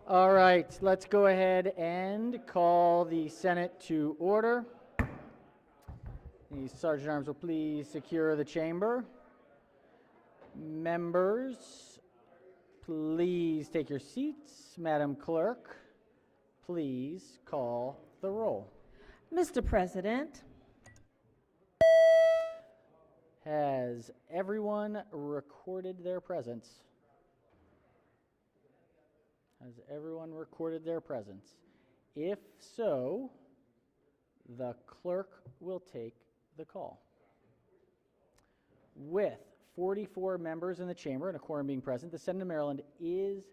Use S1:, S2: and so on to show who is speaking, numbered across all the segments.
S1: All right, let's go ahead and call the Senate to order. The Sergeant at Arms will please secure the chamber. Members, please take your seats. Madam Clerk, please call the roll.
S2: Mr. President,
S1: Has everyone recorded their presence? Has everyone recorded their presence? If so, the clerk will take the call. With 44 members in the chamber and a quorum being present, the Senate of Maryland is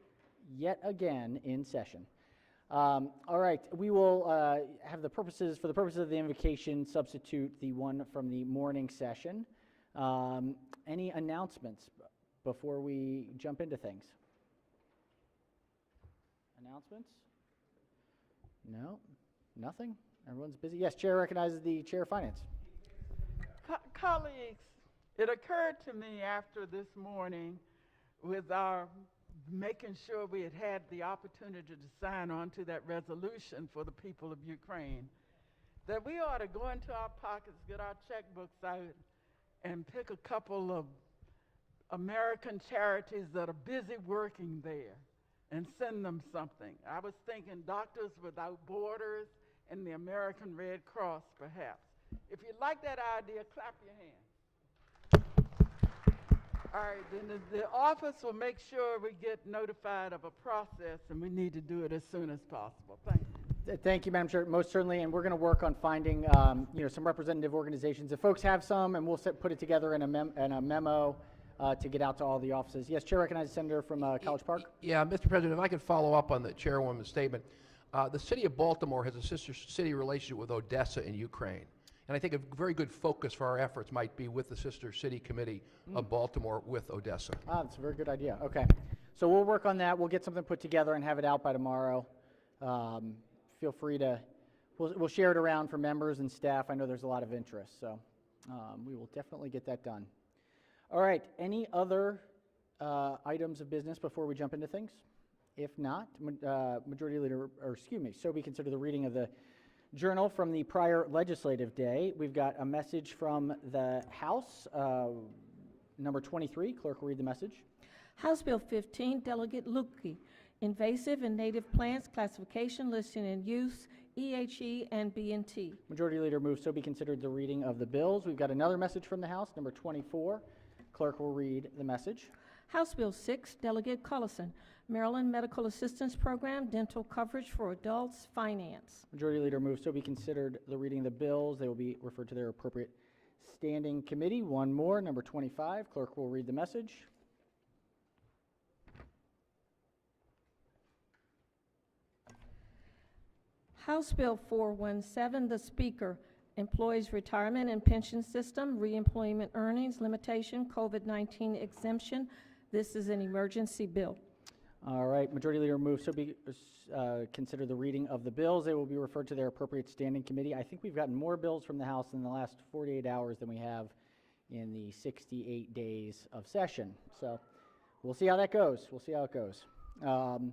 S1: yet again in session. All right, we will have the purposes of the invocation, substitute the one from the morning session. Any announcements before we jump into things? Announcements? No? Nothing? Everyone's busy? Yes, Chair recognizes the Chair of Finance.
S3: Colleagues, it occurred to me after this morning with our making sure we had the opportunity to sign on to that resolution for the people of Ukraine, that we ought to go into our pockets, get our checkbooks out, and pick a couple of American charities that are busy working there and send them something. I was thinking Doctors Without Borders and the American Red Cross, perhaps. If you like that idea, clap your hands. All right, then the office will make sure we get notified of a process, and we need to do it as soon as possible. Thank you.
S1: Thank you, Madam Chair. Most certainly, and we're going to work on finding, some representative organizations. If folks have some, and we'll put it together in a memo to get out to all the offices. Yes, Chair recognizes Senator from College Park.
S4: Yeah, Mr. President, if I could follow up on the Chairwoman's statement. The City of Baltimore has a sister city relationship with Odessa in Ukraine. And I think a very good focus for our efforts might be with the Sister City Committee of Baltimore with Odessa.
S1: That's a very good idea. Okay. So we'll work on that. We'll get something put together and have it out by tomorrow. Feel free to, we'll share it around for members and staff. I know there's a lot of interest, so we will definitely get that done. All right, any other items of business before we jump into things? If not, Majority Leader, so we consider the reading of the journal from the prior legislative day. We've got a message from the House, number 23. Clerk will read the message.
S2: House Bill 15, Delegate Lukey, invasive and native plants classification, listing and use, EHE and B&T.
S1: Majority Leader moves so be considered the reading of the bills. We've got another message from the House, number 24. Clerk will read the message.
S2: House Bill 6, Delegate Cullison, Maryland Medical Assistance Program, dental coverage for adults, finance.
S1: Majority Leader moves so be considered the reading of the bills. They will be referred to their appropriate standing committee. One more, number 25. Clerk will read the message.
S2: House Bill 417, the Speaker, Employees Retirement and Pension System, Reemployment Earnings Limitation, COVID-19 Exemption. This is an emergency bill.
S1: All right, Majority Leader moves so be consider the reading of the bills. They will be referred to their appropriate standing committee. I think we've gotten more bills from the House in the last 48 hours than we have in the 68 days of session. So we'll see how that goes. We'll see how it goes. All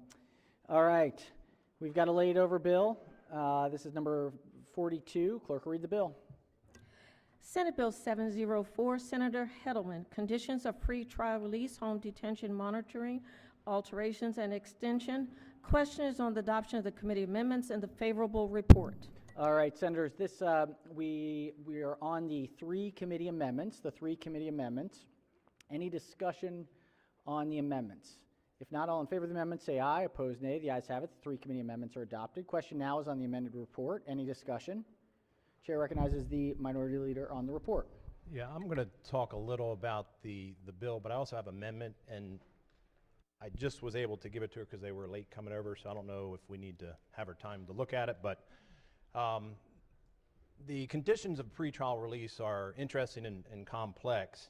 S1: right, we've got a laid over bill. This is number 42. Clerk will read the bill.
S2: Senate Bill 704, Senator Heddleman, Conditions of Pretrial Release, Home Detention Monitoring, Alterations and Extension. Question is on the adoption of the committee amendments and the favorable report.
S1: All right, Senators, this we are on the three committee amendments. Any discussion on the amendments? If not, all in favor of the amendment, say aye. Opposed, nay. The ayes have it. The three committee amendments are adopted. Question now is on the amended report. Any discussion? Chair recognizes the Minority Leader on the report.
S5: Yeah, I'm going to talk a little about the bill, but I also have amendment, and I just was able to give it to her because they were late coming over, so I don't know if we need to have her time to look at it, but the conditions of pretrial release are interesting and complex,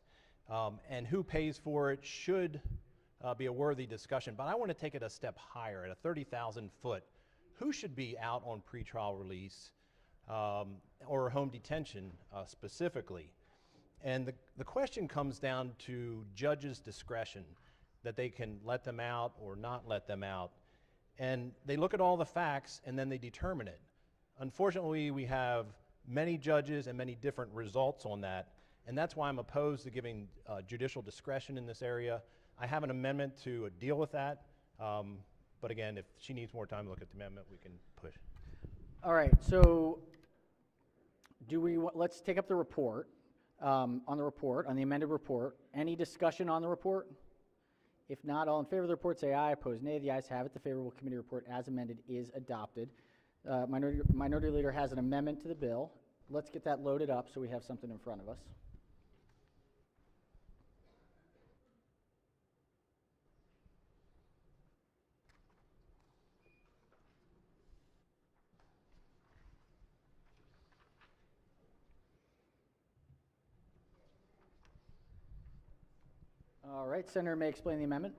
S5: and who pays for it should be a worthy discussion, but I want to take it a step higher. At a 30,000 foot, who should be out on pretrial release or home detention specifically? And the question comes down to judges' discretion, that they can let them out or not let them out. And they look at all the facts and then they determine it. Unfortunately, we have many judges and many different results on that, and that's why I'm opposed to giving judicial discretion in this area. I have an amendment to deal with that, but again, if she needs more time to look at the amendment, we can push.
S1: All right, so let's take up the report, on the amended report. Any discussion on the report? If not, all in favor of the report say aye, opposed nay. The ayes have it. The favorable committee report as amended is adopted. Minority Leader has an amendment to the bill. Let's get that loaded up so we have something in front of us. All right, Senator may explain the amendment.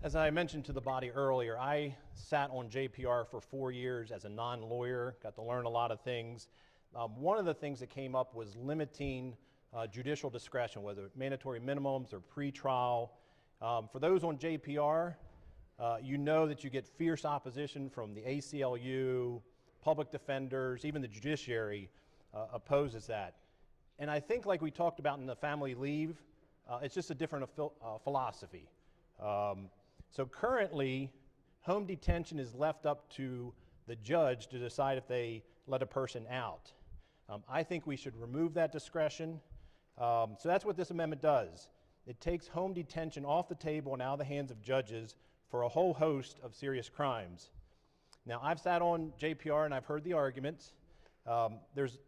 S5: As I mentioned to the body earlier, I sat on JPR for 4 years as a non-lawyer, got to learn a lot of things. One of the things that came up was limiting judicial discretion, whether mandatory minimums or pretrial. For those on JPR, you know that you get fierce opposition from the ACLU, public defenders, even the judiciary opposes that. And I think, like we talked about in the family leave, it's just a different philosophy. So currently, home detention is left up to the judge to decide if they let a person out. I think we should remove that discretion. So that's what this amendment does. It takes home detention off the table and out of the hands of judges for a whole host of serious crimes. Now, I've sat on JPR and I've heard the arguments. There's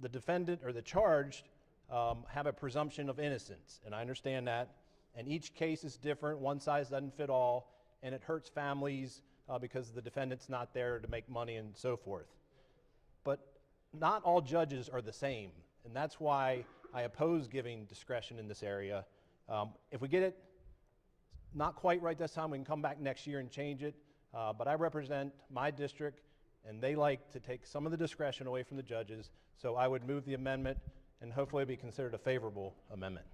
S5: the defendant or the charged have a presumption of innocence, and I understand that. And each case is different. One size doesn't fit all, and it hurts families because the defendant's not there to make money and so forth. But not all judges are the same, and that's why I oppose giving discretion in this area. If we get it not quite right this time, we can come back next year and change it. But I represent my district, and they like to take some of the discretion away from the judges, so I would move the amendment, and hopefully it'll be considered a favorable amendment.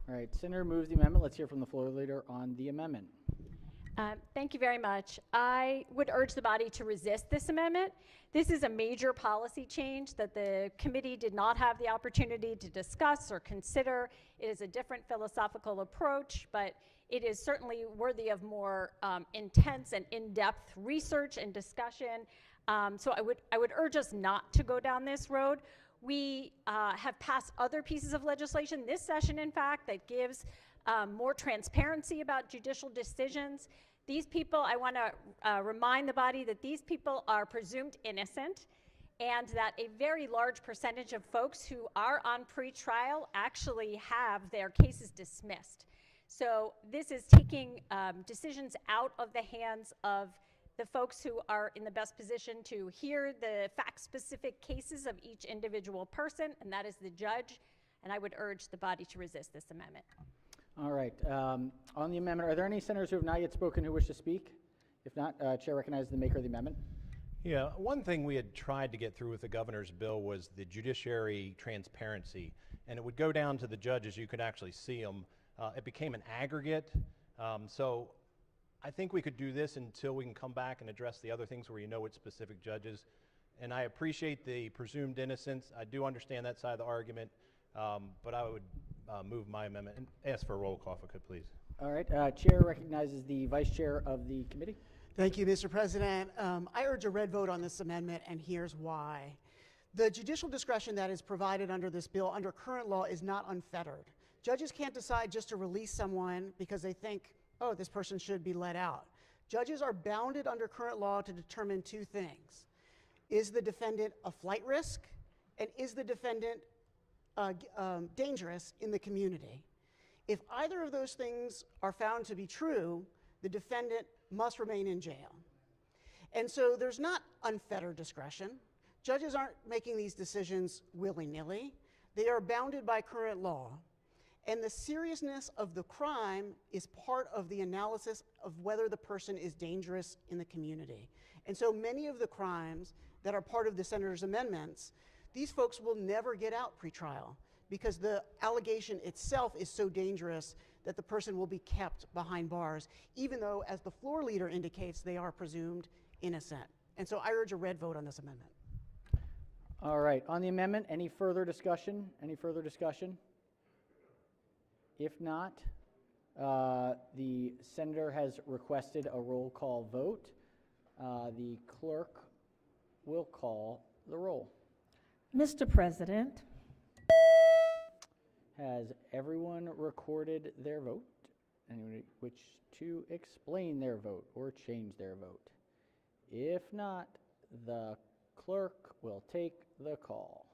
S1: All right, Senator moves the amendment. Let's hear from the floor leader on the amendment.
S6: Thank you very much. I would urge the body to resist this amendment. This is a major policy change that the committee did not have the opportunity to discuss or consider. It is a different philosophical approach, but it is certainly worthy of more intense and in-depth research and discussion. So I would urge us not to go down this road. We have passed other pieces of legislation this session, in fact, that gives more transparency about judicial decisions. These people, I want to remind the body that these people are presumed innocent, and that a very large percentage of folks who are on pretrial actually have their cases dismissed. So this is taking decisions out of the hands of the folks who are in the best position to hear the fact-specific cases of each individual person, and that is the judge. And I would urge the body to resist this amendment.
S1: All right, on the amendment, are there any senators who have not yet spoken who wish to speak? If not, Chair recognizes the maker of the amendment.
S5: Yeah, one thing we had tried to get through with the governor's bill was the judiciary transparency, and it would go down to the judges. You could actually see them. It became an aggregate, so I think we could do this until we can come back and address the other things where you know it's specific judges. And I appreciate the presumed innocence. I do understand that side of the argument, but I would move my amendment and ask for a roll call if I could, please.
S1: All right, Chair recognizes the Vice Chair of the committee.
S7: Thank you, Mr. President. I urge a red vote on this amendment, and here's why. The judicial discretion that is provided under this bill under current law is not unfettered. Judges can't decide just to release someone because they think, oh, this person should be let out. Judges are bounded under current law to determine two things. Is the defendant a flight risk? And is the defendant dangerous in the community? If either of those things are found to be true, the defendant must remain in jail. And so there's not unfettered discretion. Judges aren't making these decisions willy-nilly. They are bounded by current law. And the seriousness of the crime is part of the analysis of whether the person is dangerous in the community. And so many of the crimes that are part of the Senator's amendments, these folks will never get out pretrial because the allegation itself is so dangerous that the person will be kept behind bars, even though, as the floor leader indicates, they are presumed innocent. And so I urge a red vote on this amendment.
S1: All right, on the amendment, any further discussion? Any further discussion? If not, the senator has requested a roll call vote. The clerk will call the roll.
S2: Mr. President,
S1: Has everyone recorded their vote? Anyone wish to explain their vote or change their vote? If not, the clerk will take the call.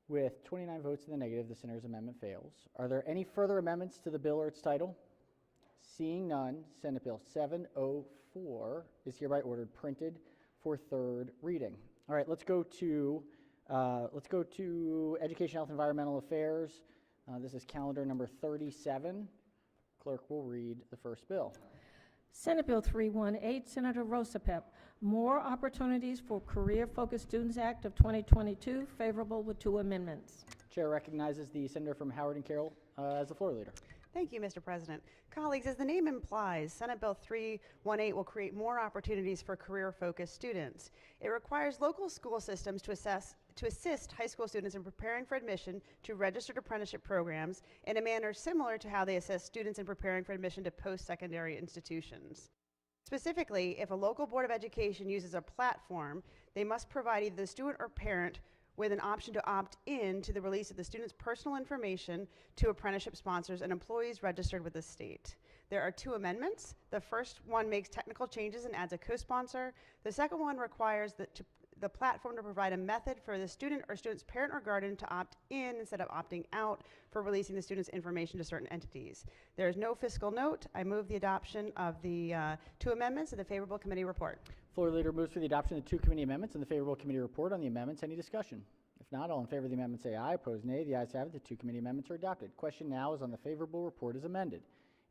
S1: With 29 votes in the negative, the senator's amendment fails. Are there any further amendments to the bill or its title? Seeing none, Senate Bill 704 is hereby ordered printed for third reading. All right, let's go to Education, Health, Environmental Affairs. This is calendar number 37. Clerk will read the first bill.
S2: Senate Bill 318, Senator Rosapep, More Opportunities for Career-Focused Students Act of 2022, favorable with 2 amendments.
S1: Chair recognizes the senator from Howard and Carroll as the floor leader.
S8: Thank you, Mr. President. Colleagues, as the name implies, Senate Bill 318 will create more opportunities for career-focused students. It requires local school systems to assist high school students in preparing for admission to registered apprenticeship programs in a manner similar to how they assist students in preparing for admission to post-secondary institutions. Specifically, if a local board of education uses a platform, they must provide either the student or parent with an option to opt in to the release of the student's personal information to apprenticeship sponsors and employees registered with the state. There are 2 amendments. The first one makes technical changes and adds a co-sponsor. The second one requires the platform to provide a method for the student or student's parent or guardian to opt in instead of opting out for releasing the student's information to certain entities. There is no fiscal note. I move the adoption of the 2 amendments and the favorable committee report.
S1: Floor leader moves for the adoption of the 2 committee amendments and the favorable committee report. On the amendments, any discussion? If not, all in favor of the amendment say aye. Opposed, nay. The ayes have it. The 2 committee amendments are adopted. Question now is on the favorable report as amended.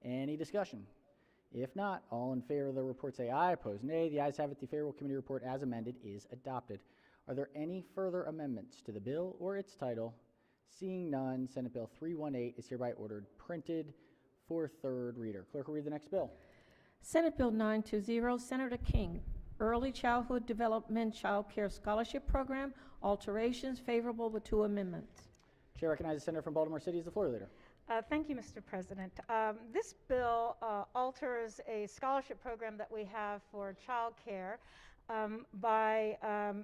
S1: Any discussion? If not, all in favor of the report say aye. Opposed, nay. The ayes have it. The favorable committee report as amended is adopted. Are there any further amendments to the bill or its title? Seeing none, Senate Bill 318 is hereby ordered printed for third reader. Clerk will read the next bill.
S2: Senate Bill 920, Senator King, Early Childhood Development Child Care Scholarship Program, alterations, favorable with 2 amendments.
S1: Chair recognizes the senator from Baltimore City as the floor leader.
S9: Thank you, Mr. President. This bill alters a scholarship program that we have for child care by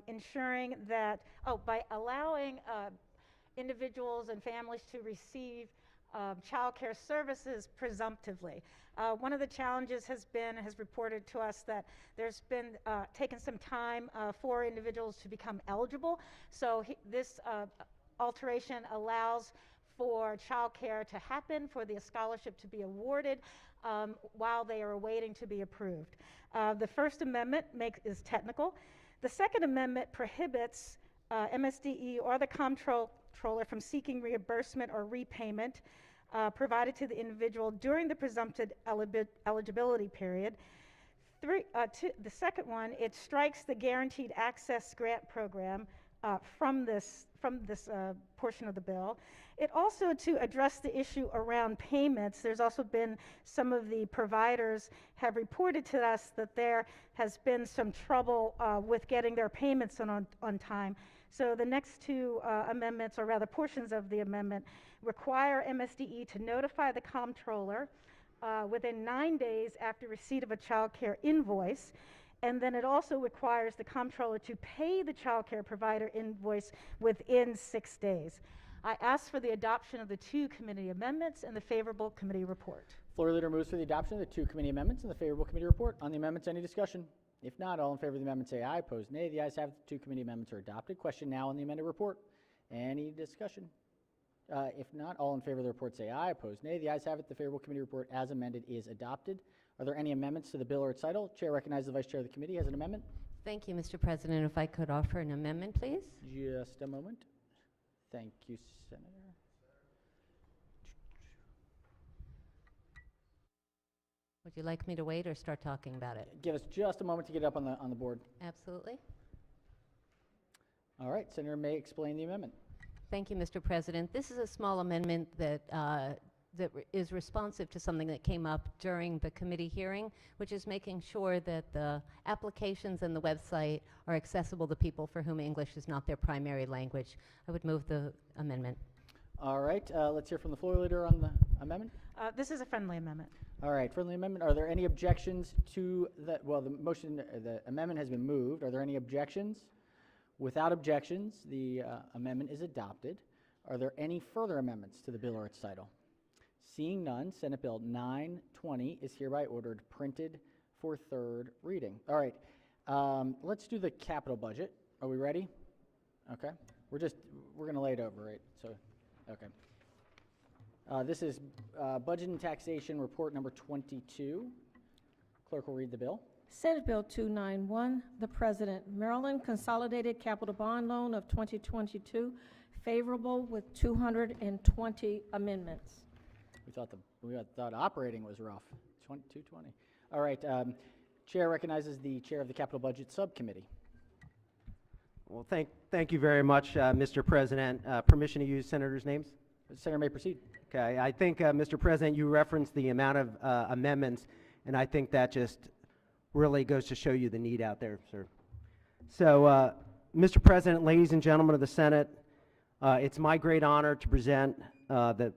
S9: ensuring that, by allowing individuals and families to receive child care services presumptively. One of the challenges has reported to us that there's been taken some time for individuals to become eligible. So this alteration allows for child care to happen, for the scholarship to be awarded while they are waiting to be approved. The First Amendment is technical. The Second Amendment prohibits MSDE or the comptroller from seeking reimbursement or repayment provided to the individual during the presumptive eligibility period. The second one, it strikes the Guaranteed Access Grant Program from this portion of the bill. It also, to address the issue around payments, there's also been some of the providers have reported to us that there has been some trouble with getting their payments on time. So the next 2 amendments, or rather portions of the amendment, require MSDE to notify the comptroller within 9 days after receipt of a child care invoice. And then it also requires the comptroller to pay the child care provider invoice within 6 days. I ask for the adoption of the 2 committee amendments and the favorable committee report.
S1: Floor leader moves for the adoption of the 2 committee amendments and the favorable committee report. On the amendments, any discussion? If not, all in favor of the amendment say aye. Opposed, nay. The ayes have it. The 2 committee amendments are adopted. Question now on the amended report. Any discussion? If not, all in favor of the report say aye. Opposed, nay. The ayes have it. The favorable committee report as amended is adopted. Are there any amendments to the bill or its title? Chair recognizes the Vice Chair of the committee has an amendment.
S10: Thank you, Mr. President. If I could offer an amendment, please.
S1: Just a moment. Thank you, Senator.
S10: Would you like me to wait or start talking about it?
S1: Give us just a moment to get it up on the board.
S10: Absolutely.
S1: All right, Senator may explain the amendment.
S10: Thank you, Mr. President. This is a small amendment that is responsive to something that came up during the committee hearing, which is making sure that the applications and the website are accessible to people for whom English is not their primary language. I would move the amendment.
S1: All right, let's hear from the floor leader on the amendment.
S9: This is a friendly amendment.
S1: All right, friendly amendment. Are there any objections to that? Well, the amendment has been moved. Are there any objections? Without objections, the amendment is adopted. Are there any further amendments to the bill or its title? Seeing none, Senate Bill 920 is hereby ordered printed for third reading. All right, let's do the capital budget. Are we ready? Okay, we're gonna lay it over, right? So, okay. This is Budget and Taxation Report number 22. Clerk will read the bill.
S2: Senate Bill 291, the President, Maryland Consolidated Capital Bond Loan of 2022, favorable with 220 amendments.
S1: We thought operating was rough. 220. All right. Chair recognizes the chair of the Capital Budget Subcommittee.
S11: Well, thank you very much, Mr. President. Permission to use senators' names?
S1: The Senator may proceed.
S11: Okay. I think, Mr. President, you referenced the amount of amendments, and I think that just really goes to show you the need out there, sir. So, Mr. President, ladies and gentlemen of the Senate, it's my great honor to present the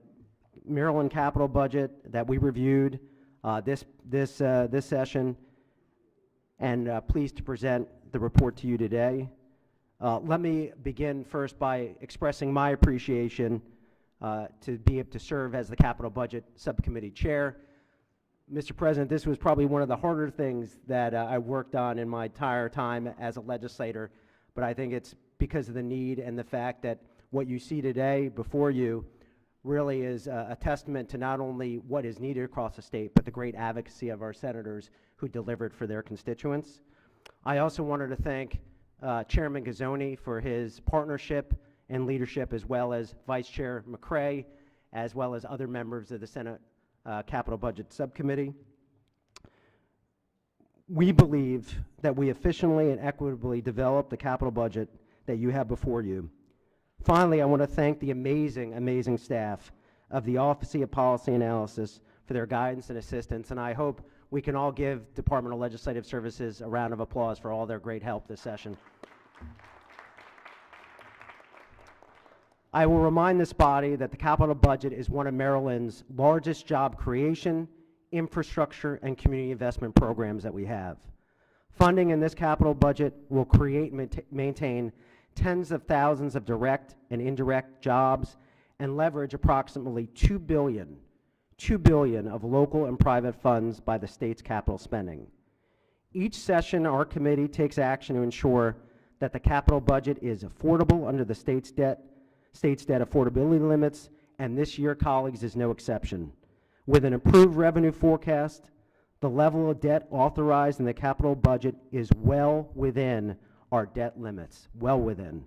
S11: Maryland capital budget that we reviewed this session, and pleased to present the report to you today. Let me begin first by expressing my appreciation to be able to serve as the Capital Budget Subcommittee Chair. Mr. President, this was probably one of the harder things that I worked on in my entire time as a legislator, but I think it's because of the need and the fact that what you see today before you really is a testament to not only what is needed across the state, but the great advocacy of our senators who delivered for their constituents. I also wanted to thank Chairman Gazzoni for his partnership and leadership, as well as Vice Chair McCray, as well as other members of the Senate Capital Budget Subcommittee. We believe that we efficiently and equitably developed the capital budget that you have before you. Finally, I want to thank the amazing staff of the Office of Policy Analysis for their guidance and assistance, and I hope we can all give Department of Legislative Services a round of applause for all their great help this session. I will remind this body that the capital budget is one of Maryland's largest job creation, infrastructure, and community investment programs that we have. Funding in this capital budget will create and maintain tens of thousands of direct and indirect jobs and leverage approximately $2 billion of local and private funds by the state's capital spending. Each session, our committee takes action to ensure that the capital budget is affordable under the state's debt affordability limits, and this year, colleagues, is no exception. With an improved revenue forecast, the level of debt authorized in the capital budget is well within our debt limits, well within.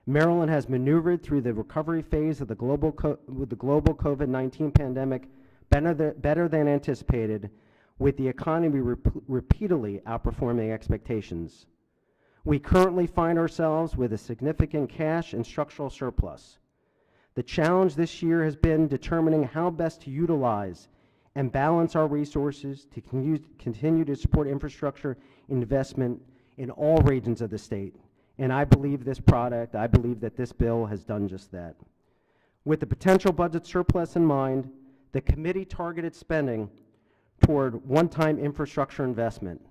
S11: Maryland has maneuvered through the recovery phase of the global COVID-19 pandemic better than anticipated, with the economy repeatedly outperforming expectations. We currently find ourselves with a significant cash and structural surplus. The challenge this year has been determining how best to utilize and balance our resources to continue to support infrastructure investment in all regions of the state. And I believe that this bill has done just that. With the potential budget surplus in mind, the committee targeted spending toward one-time infrastructure investment.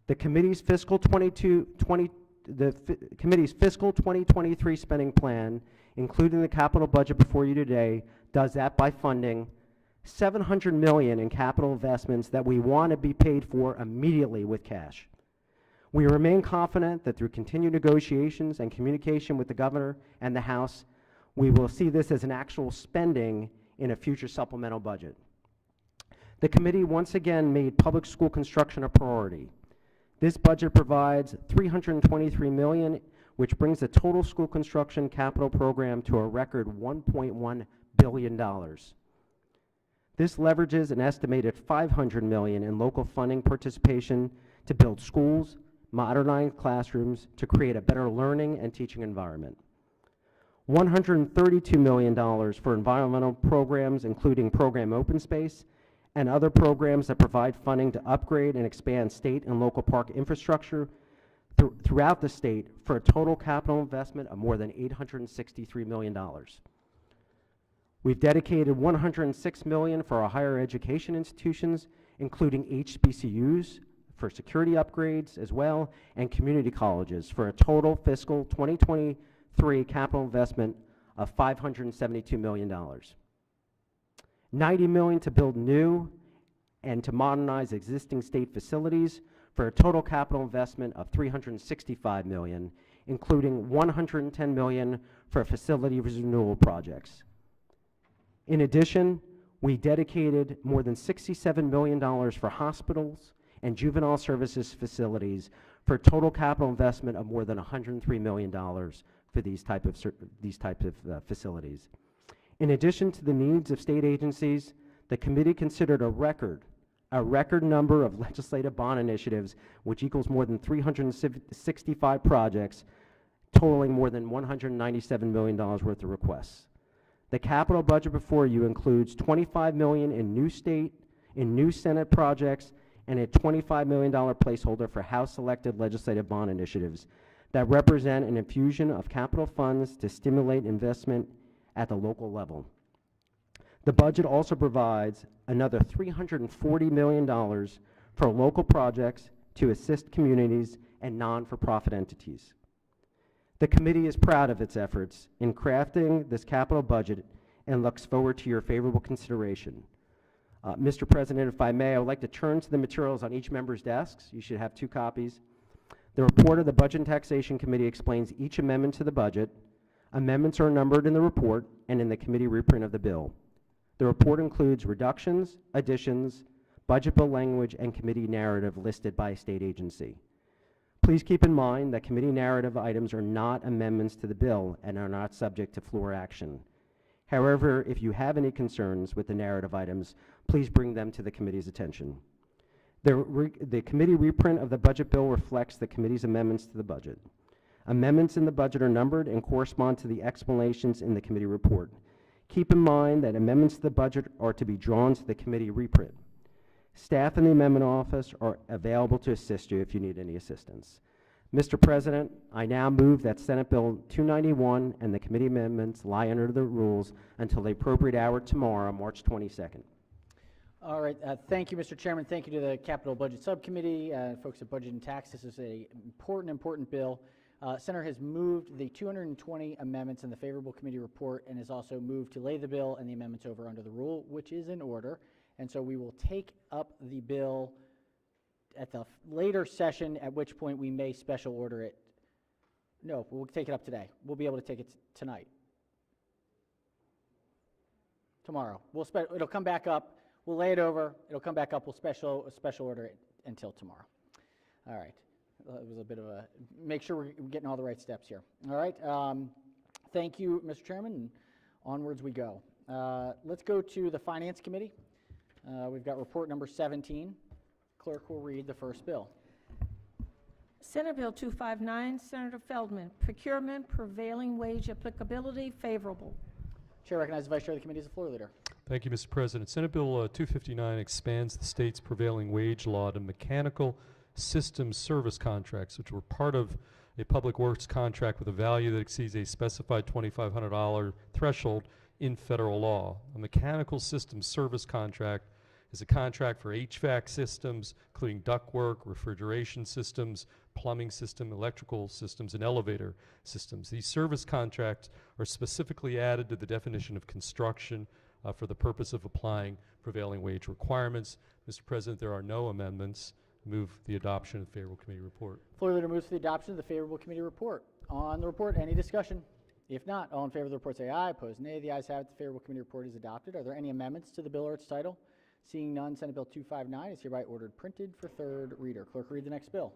S11: The committee's fiscal 2023 spending plan, including the capital budget before you today, does that by funding $700 million in capital investments that we want to be paid for immediately with cash. We remain confident that through continued negotiations and communication with the governor and the House, we will see this as an actual spending in a future supplemental budget. The committee once again made public school construction a priority. This budget provides $323 million, which brings the total school construction capital program to a record $1.1 billion. This leverages an estimated $500 million in local funding participation to build schools, modernize classrooms, to create a better learning and teaching environment. $132 million for environmental programs, including program open space, and other programs that provide funding to upgrade and expand state and local park infrastructure throughout the state for a total capital investment of more than $863 million. We've dedicated $106 million for our higher education institutions, including HBCUs, for security upgrades as well, and community colleges for a total fiscal 2023 capital investment of $572 million. $90 million to build new and to modernize existing state facilities for a total capital investment of $365 million, including $110 million for facility renewal projects. In addition, we dedicated more than $67 million for hospitals and juvenile services facilities for a total capital investment of more than $103 million for these types of facilities. In addition to the needs of state agencies, the committee considered a record number of legislative bond initiatives, which equals more than 365 projects, totaling more than $197 million worth of requests. The capital budget before you includes $25 million in new Senate projects and a $25 million placeholder for House-elected legislative bond initiatives that represent an infusion of capital funds to stimulate investment at the local level. The budget also provides another $340 million for local projects to assist communities and non-for-profit entities. The committee is proud of its efforts in crafting this capital budget and looks forward to your favorable consideration. Mr. President, if I may, I would like to turn to the materials on each member's desks. You should have 2 copies. The report of the Budget and Taxation Committee explains each amendment to the budget. Amendments are numbered in the report and in the committee reprint of the bill. The report includes reductions, additions, budget bill language, and committee narrative listed by state agency. Please keep in mind that committee narrative items are not amendments to the bill and are not subject to floor action. However, if you have any concerns with the narrative items, please bring them to the committee's attention. The committee reprint of the budget bill reflects the committee's amendments to the budget. Amendments in the budget are numbered and correspond to the explanations in the committee report. Keep in mind that amendments to the budget are to be drawn to the committee reprint. Staff in the amendment office are available to assist you if you need any assistance. Mr. President, I now move that Senate Bill 291 and the committee amendments lie under the rules until the appropriate hour tomorrow, March 22nd.
S1: All right, thank you, Mr. Chairman. Thank you to the Capital Budget Subcommittee, folks at Budget and Tax. This is an important bill. Senator has moved the 220 amendments in the favorable committee report and has also moved to lay the bill and the amendments over under the rule, which is in order. And so we will take up the bill at the later session, at which point we may special order it. No, we'll take it up today. We'll be able to take it tonight. Tomorrow. It'll come back up. We'll lay it over. It'll come back up. We'll special order it until tomorrow. All right. It was a bit of a, make sure we're getting all the right steps here. All right. Thank you, Mr. Chairman, and onwards we go. Let's go to the Finance Committee. We've got report number 17. Clerk will read the first bill.
S2: Senate Bill 259, Senator Feldman, procurement, prevailing wage applicability, favorable.
S1: Chair recognizes the Vice Chair of the Committee as the floor leader.
S12: Thank you, Mr. President. Senate Bill 259 expands the state's prevailing wage law to mechanical systems service contracts, which were part of a public works contract with a value that exceeds a specified $2,500 threshold in federal law. A mechanical systems service contract is a contract for HVAC systems, including ductwork, refrigeration systems, plumbing system, electrical systems, and elevator systems. These service contracts are specifically added to the definition of construction for the purpose of applying prevailing wage requirements. Mr. President, there are no amendments. Move the adoption of the favorable committee report.
S1: Floor leader moves for the adoption of the favorable committee report. On the report, any discussion? If not, all in favor of the report say aye. Opposed, nay. The ayes have it. The favorable committee report is adopted. Are there any amendments to the bill or its title? Seeing none, Senate Bill 259 is hereby ordered printed for third reader. Clerk, read the next bill.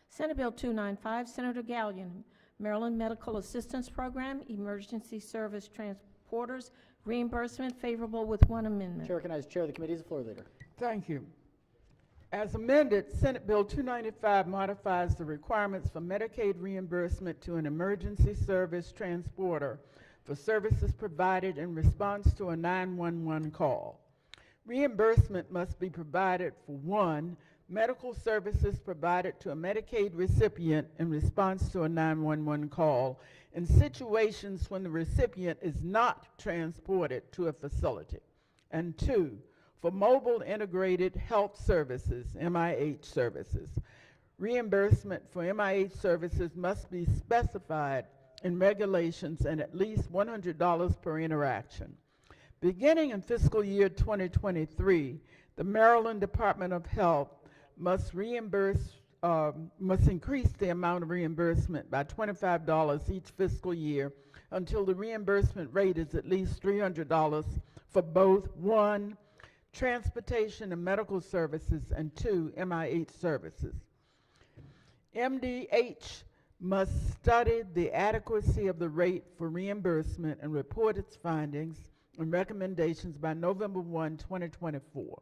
S2: Senate Bill 295, Senator Gallion, Maryland Medical Assistance Program, Emergency Service Transporters, reimbursement, favorable with one amendment.
S1: Chair recognizes the Chair of the Committee as the floor leader.
S3: Thank you. As amended, Senate Bill 295 modifies the requirements for Medicaid reimbursement to an emergency service transporter for services provided in response to a 911 call. Reimbursement must be provided for 1, medical services provided to a Medicaid recipient in response to a 911 call in situations when the recipient is not transported to a facility, and 2, for mobile integrated health services, MIH services. Reimbursement for MIH services must be specified in regulations and at least $100 per interaction. Beginning in fiscal year 2023, the Maryland Department of Health must increase the amount of reimbursement by $25 each fiscal year until the reimbursement rate is at least $300 for both 1, transportation and medical services, and 2, MIH services. MDH must study the adequacy of the rate for reimbursement and report its findings and recommendations by November 1, 2024.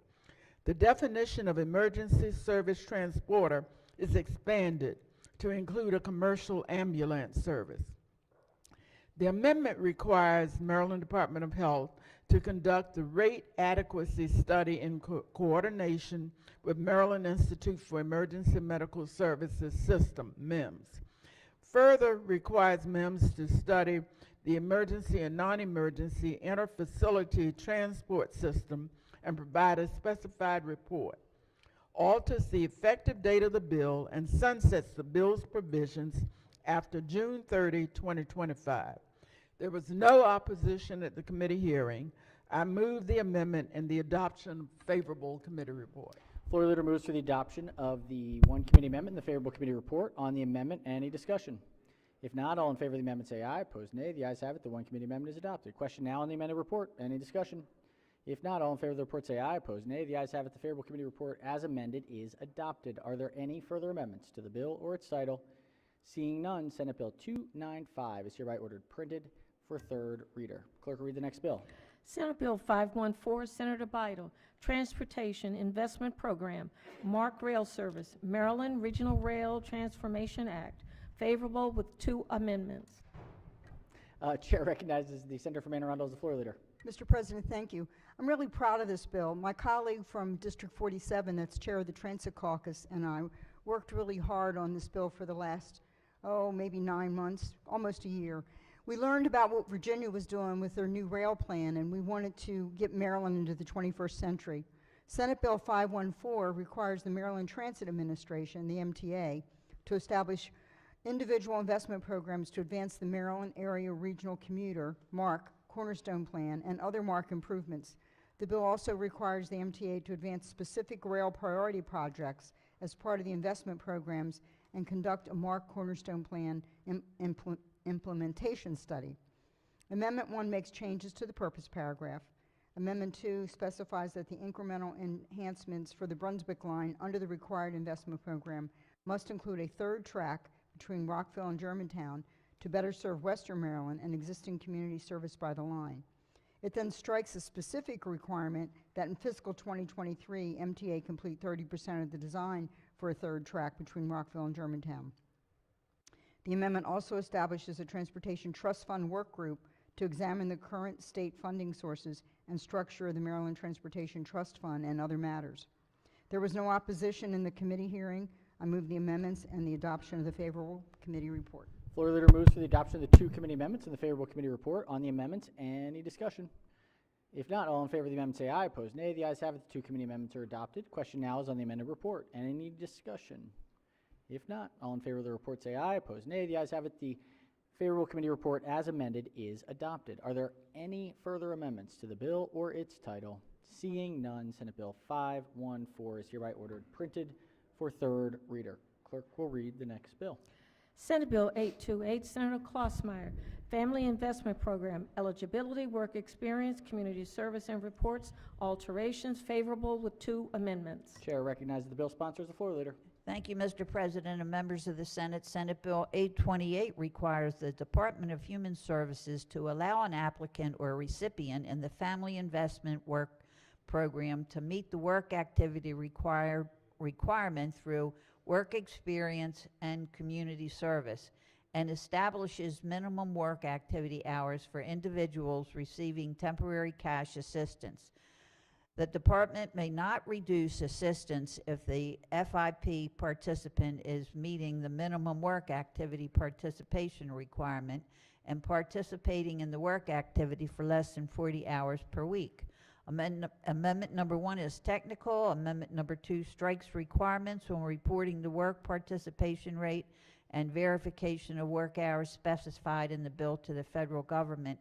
S3: The definition of emergency service transporter is expanded to include a commercial ambulance service. The amendment requires Maryland Department of Health to conduct the rate adequacy study in coordination with Maryland Institute for Emergency Medical Services System, MEMS. Further requires MEMS to study the emergency and non-emergency inter-facility transport system and provide a specified report. Alters the effective date of the bill and sunsets the bill's provisions after June 30, 2025. There was no opposition at the committee hearing. I move the amendment and the adoption of favorable committee report.
S1: Floor leader moves for the adoption of the one committee amendment and the favorable committee report. On the amendment, any discussion? If not, all in favor of the amendment say aye. Opposed, nay. The ayes have it. The one committee amendment is adopted. Question now on the amended report. Any discussion? If not, all in favor of the report say aye. Opposed, nay. The ayes have it. The favorable committee report as amended is adopted. Are there any further amendments to the bill or its title? Seeing none, Senate Bill 295 is hereby ordered printed for third reader. Clerk will read the next bill.
S2: Senate Bill 514, Senator Bidle, Transportation Investment Program, MARC Rail Service, Maryland Regional Rail Transformation Act. Favorable with 2 amendments.
S1: Chair recognizes the Senator from Anne Arundel as the floor leader.
S13: Mr. President, thank you. I'm really proud of this bill. My colleague from District 47, that's chair of the Transit Caucus, and I worked really hard on this bill for the last, maybe 9 months, almost a year. We learned about what Virginia was doing with their new rail plan, and we wanted to get Maryland into the 21st century. Senate Bill 514 requires the Maryland Transit Administration, the MTA, to establish individual investment programs to advance the Maryland Area Regional Commuter, MARC, Cornerstone Plan, and other MARC improvements. The bill also requires the MTA to advance specific rail priority projects as part of the investment programs and conduct a MARC Cornerstone Plan implementation study. Amendment 1 makes changes to the purpose paragraph. Amendment 2 specifies that the incremental enhancements for the Brunswick line under the required investment program must include a 3rd track between Rockville and Germantown to better serve Western Maryland and existing communities serviced by the line. It then strikes a specific requirement that in fiscal 2023, MTA complete 30% of the design for a 3rd track between Rockville and Germantown. The amendment also establishes a Transportation Trust Fund work group to examine the current state funding sources and structure of the Maryland Transportation Trust Fund and other matters. There was no opposition in the committee hearing. I move the amendments and the adoption of the favorable committee report.
S1: Floor leader moves for the adoption of the 2 committee amendments and the favorable committee report. On the amendments, any discussion? If not, all in favor of the amendment say aye. Opposed, nay. The ayes have it. The 2 committee amendments are adopted. Question now is on the amended report. Any discussion? If not, all in favor of the report say aye. Opposed, nay. The ayes have it. The favorable committee report as amended is adopted. Are there any further amendments to the bill or its title? Seeing none, Senate Bill 514 is hereby ordered printed for third reader. Clerk will read the next bill.
S2: Senate Bill 828, Senator Klossmeyer, Family Investment Program, Eligibility, Work Experience, Community Service and Reports, Alterations, favorable with 2 amendments.
S1: Chair recognizes the bill sponsor as the floor leader.
S14: Thank you, Mr. President and members of the Senate. Senate Bill 828 requires the Department of Human Services to allow an applicant or recipient in the Family Investment Work Program to meet the work activity required requirement through work experience and community service, and establishes minimum work activity hours for individuals receiving temporary cash assistance. The department may not reduce assistance if the FIP participant is meeting the minimum work activity participation requirement and participating in the work activity for less than 40 hours per week. Amendment number 1 is technical. Amendment number 2 strikes requirements when reporting the work participation rate and verification of work hours specified in the bill to the federal government,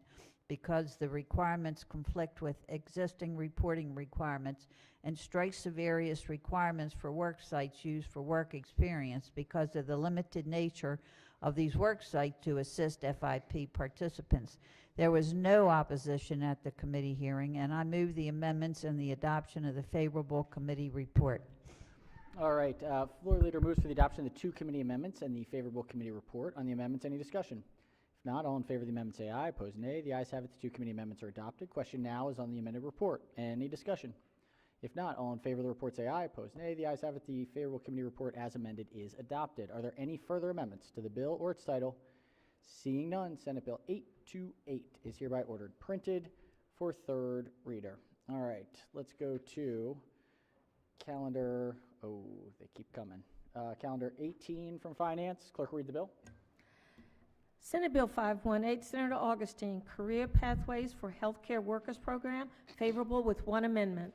S14: because the requirements conflict with existing reporting requirements, and strikes the various requirements for work sites used for work experience because of the limited nature of these work sites to assist FIP participants. There was no opposition at the committee hearing, and I move the amendments and the adoption of the favorable committee report.
S1: All right, floor leader moves for the adoption of the 2 committee amendments and the favorable committee report. On the amendments, any discussion? If not, all in favor of the amendment say aye. Opposed, nay. The ayes have it. The 2 committee amendments are adopted. Question now is on the amended report. Any discussion? If not, all in favor of the report say aye. Opposed, nay. The ayes have it. The favorable committee report as amended is adopted. Are there any further amendments to the bill or its title? Seeing none, Senate Bill 828 is hereby ordered printed for third reader. All right, let's go to calendar, oh, they keep coming. Calendar 18 from Finance. Clerk will read the bill.
S2: Senate Bill 518, Senator Augustine, Career Pathways for Healthcare Workers Program, favorable with 1 amendment.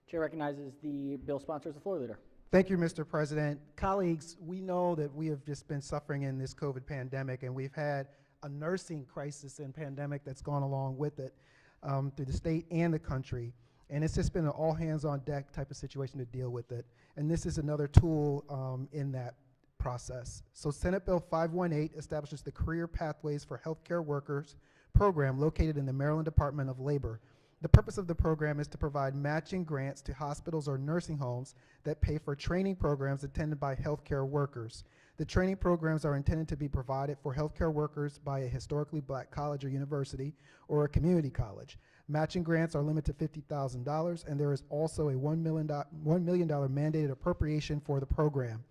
S1: Chair recognizes the bill sponsor as the floor leader.
S15: Thank you, Mr. President. Colleagues, we know that we have just been suffering in this COVID pandemic, and we've had a nursing crisis and pandemic that's gone along with it through the state and the country. And it's just been an all-hands-on-deck type of situation to deal with it. And this is another tool in that process. So Senate Bill 518 establishes the Career Pathways for Healthcare Workers program located in the Maryland Department of Labor. The purpose of the program is to provide matching grants to hospitals or nursing homes that pay for training programs attended by healthcare workers. The training programs are intended to be provided for healthcare workers by a historically black college or university or a community college. Matching grants are limited to $50,000, and there is also a $1 million mandated appropriation for the program.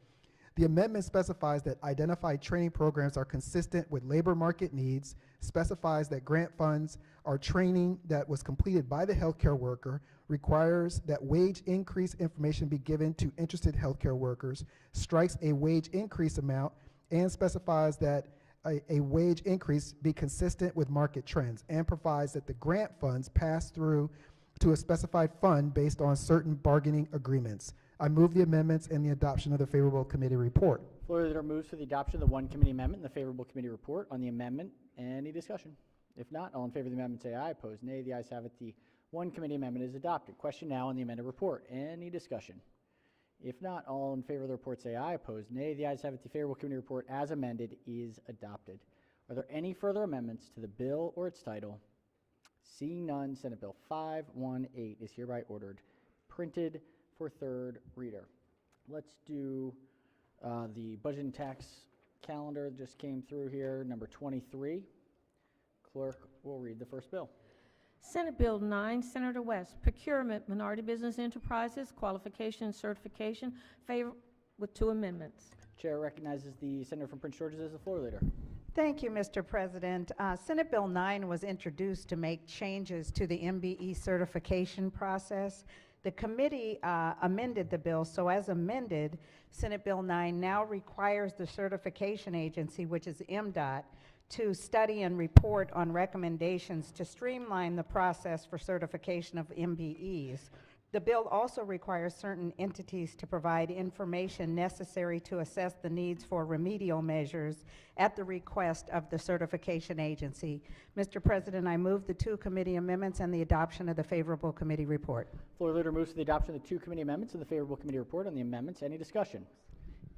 S15: The amendment specifies that identified training programs are consistent with labor market needs, specifies that grant funds are training that was completed by the healthcare worker, requires that wage increase information be given to interested healthcare workers, strikes a wage increase amount, and specifies that a wage increase be consistent with market trends, and provides that the grant funds pass through to a specified fund based on certain bargaining agreements. I move the amendments and the adoption of the favorable committee report.
S1: Floor leader moves for the adoption of the 1 committee amendment and the favorable committee report. On the amendment, any discussion? If not, all in favor of the amendment say aye. Opposed, nay. The ayes have it. The 1 committee amendment is adopted. Question now on the amended report. Any discussion? If not, all in favor of the report say aye. Opposed, nay. The ayes have it. The favorable committee report as amended is adopted. Are there any further amendments to the bill or its title? Seeing none, Senate Bill 518 is hereby ordered printed for third reader. Let's do the budget and tax calendar that just came through here, number 23. Clerk will read the first bill.
S2: Senate Bill 9, Senator West, Procurement, Minority Business Enterprises, Qualification and Certification, favor with 2 amendments.
S1: Chair recognizes the senator from Prince George's as the floor leader.
S16: Thank you, Mr. President. Senate Bill 9 was introduced to make changes to the MBE certification process. The committee amended the bill, so as amended, Senate Bill 9 now requires the certification agency, which is MDOT, to study and report on recommendations to streamline the process for certification of MBEs. The bill also requires certain entities to provide information necessary to assess the needs for remedial measures at the request of the certification agency. Mr. President, I move the 2 committee amendments and the adoption of the favorable committee report.
S1: Floor leader moves for the adoption of the 2 committee amendments and the favorable committee report. On the amendments, any discussion?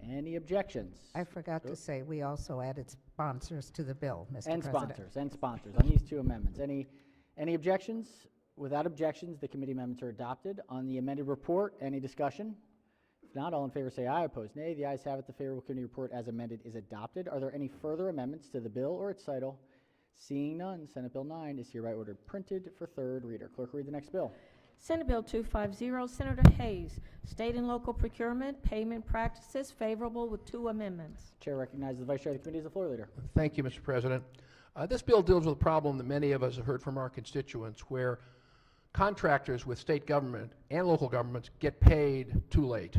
S1: Any objections?
S16: I forgot to say, we also added sponsors to the bill, Mr.
S1: And
S16: President.
S1: sponsors on these 2 amendments. Any objections? Without objections, the committee amendments are adopted. On the amended report, any discussion? If not, all in favor say aye. Opposed, nay. The ayes have it. The favorable committee report as amended is adopted. Are there any further amendments to the bill or its title? Seeing none, Senate Bill 9 is hereby ordered printed for third reader. Clerk, read the next bill.
S2: Senate Bill 250, Senator Hayes, State and Local Procurement Payment Practices, favorable with 2 amendments.
S1: Chair recognizes the Vice Chair of the Committee as the floor leader.
S4: Thank you, Mr. President. This bill deals with a problem that many of us have heard from our constituents, where contractors with state government and local governments get paid too late.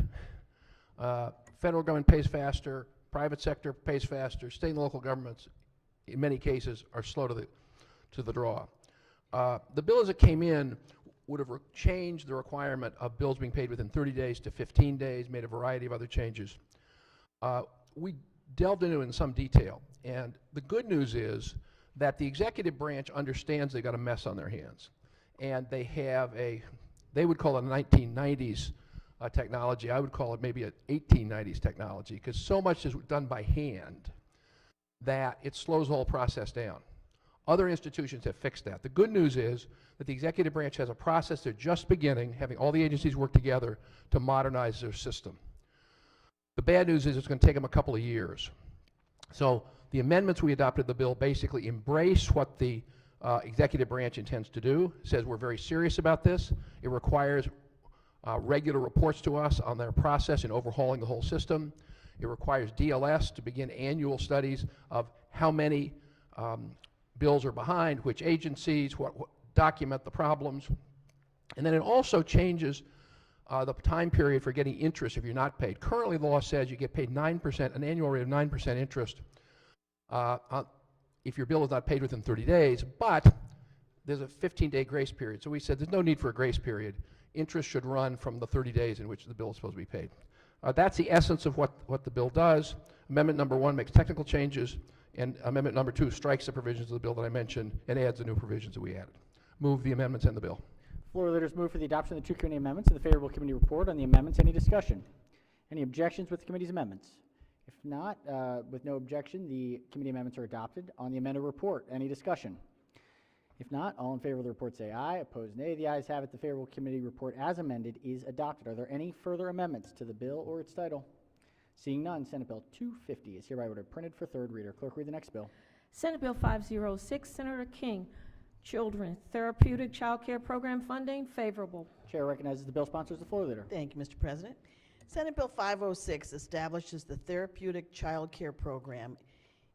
S4: Federal government pays faster, private sector pays faster, state and local governments, in many cases, are slow to the draw. The bill as it came in would have changed the requirement of bills being paid within 30 days to 15 days, made a variety of other changes. We delved into it in some detail, and the good news is that the executive branch understands they've got a mess on their hands, and they have they would call it a 1990s technology. I would call it maybe an 1890s technology, because so much is done by hand that it slows the whole process down. Other institutions have fixed that. The good news is that the executive branch has a process they're just beginning, having all the agencies work together to modernize their system. The bad news is it's going to take them a couple of years. So the amendments we adopted the bill basically embrace what the executive branch intends to do. It says we're very serious about this. It requires regular reports to us on their process in overhauling the whole system. It requires DLS to begin annual studies of how many bills are behind, which agencies, what document the problems. And then it also changes the time period for getting interest if you're not paid. Currently, the law says you get paid 9%, an annual rate of 9% interest if your bill is not paid within 30 days, but there's a 15-day grace period. So we said there's no need for a grace period. Interest should run from the 30 days in which the bill is supposed to be paid. That's the essence of what the bill does. Amendment number 1 makes technical changes, and amendment number 2 strikes the provisions of the bill that I mentioned and adds the new provisions that we added. Move the amendments and the bill.
S1: Floor leaders move for the adoption of the 2 committee amendments and the favorable committee report. On the amendments, any discussion? Any objections with the committee's amendments? If not, with no objection, the committee amendments are adopted. On the amended report, any discussion? If not, all in favor of the report say aye. Opposed, nay. The ayes have it. The favorable committee report as amended is adopted. Are there any further amendments to the bill or its title? Seeing none, Senate Bill 250 is hereby ordered printed for 3rd reader. Clerk, read the next bill.
S2: Senate Bill 506, Senator King, Children Therapeutic Childcare Program Funding, favorable.
S1: Chair recognizes the bill sponsors the floor leader.
S17: Thank you, Mr. President. Senate Bill 506 establishes the Therapeutic Child Care Program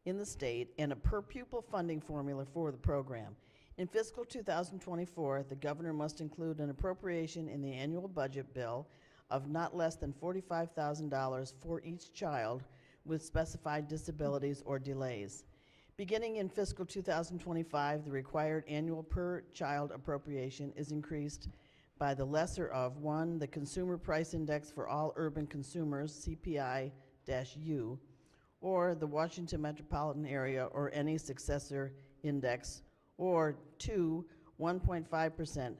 S17: in the state and a per-pupil funding formula for the program. In fiscal 2024, the governor must include an appropriation in the annual budget bill of not less than $45,000 for each child with specified disabilities or delays. Beginning in fiscal 2025, the required annual per-child appropriation is increased by the lesser of 1, the Consumer Price Index for all urban consumers, CPI-U, or the Washington metropolitan area or any successor index, or 2, 1.5%.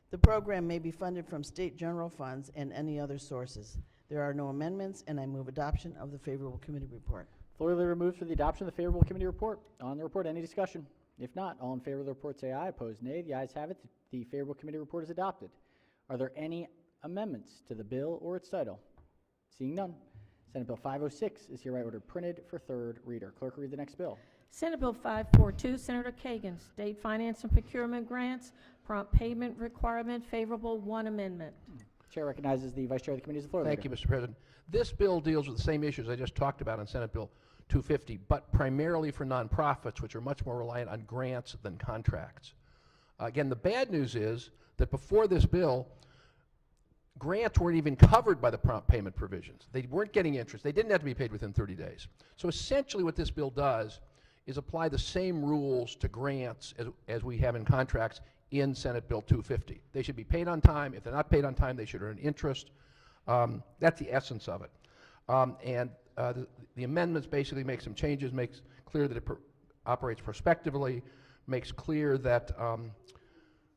S17: The program may be funded from state general funds and any other sources. There are no amendments, and I move adoption of the favorable committee report.
S1: Floor leader moves for the adoption of the favorable committee report. On the report, any discussion? If not, all in favor of the report say aye. Opposed, nay. The ayes have it. The favorable committee report is adopted. Are there any amendments to the bill or its title? Seeing none, Senate Bill 506 is hereby ordered printed for 3rd reader. Clerk, read the next bill.
S2: Senate Bill 542, Senator Kagan, State Finance and Procurement Grants, Prompt Payment Requirement, favorable, 1 amendment.
S1: Chair recognizes the Vice Chair of the Committee as the floor
S4: Thank
S1: leader.
S4: you, Mr. President. This bill deals with the same issues I just talked about in Senate Bill 250, but primarily for nonprofits, which are much more reliant on grants than contracts. Again, the bad news is that before this bill, grants weren't even covered by the prompt payment provisions. They weren't getting interest. They didn't have to be paid within 30 days. So essentially what this bill does is apply the same rules to grants as we have in contracts in Senate Bill 250. They should be paid on time. If they're not paid on time, they should earn interest. That's the essence of it. The amendments basically make some changes, makes clear that it operates prospectively, makes clear that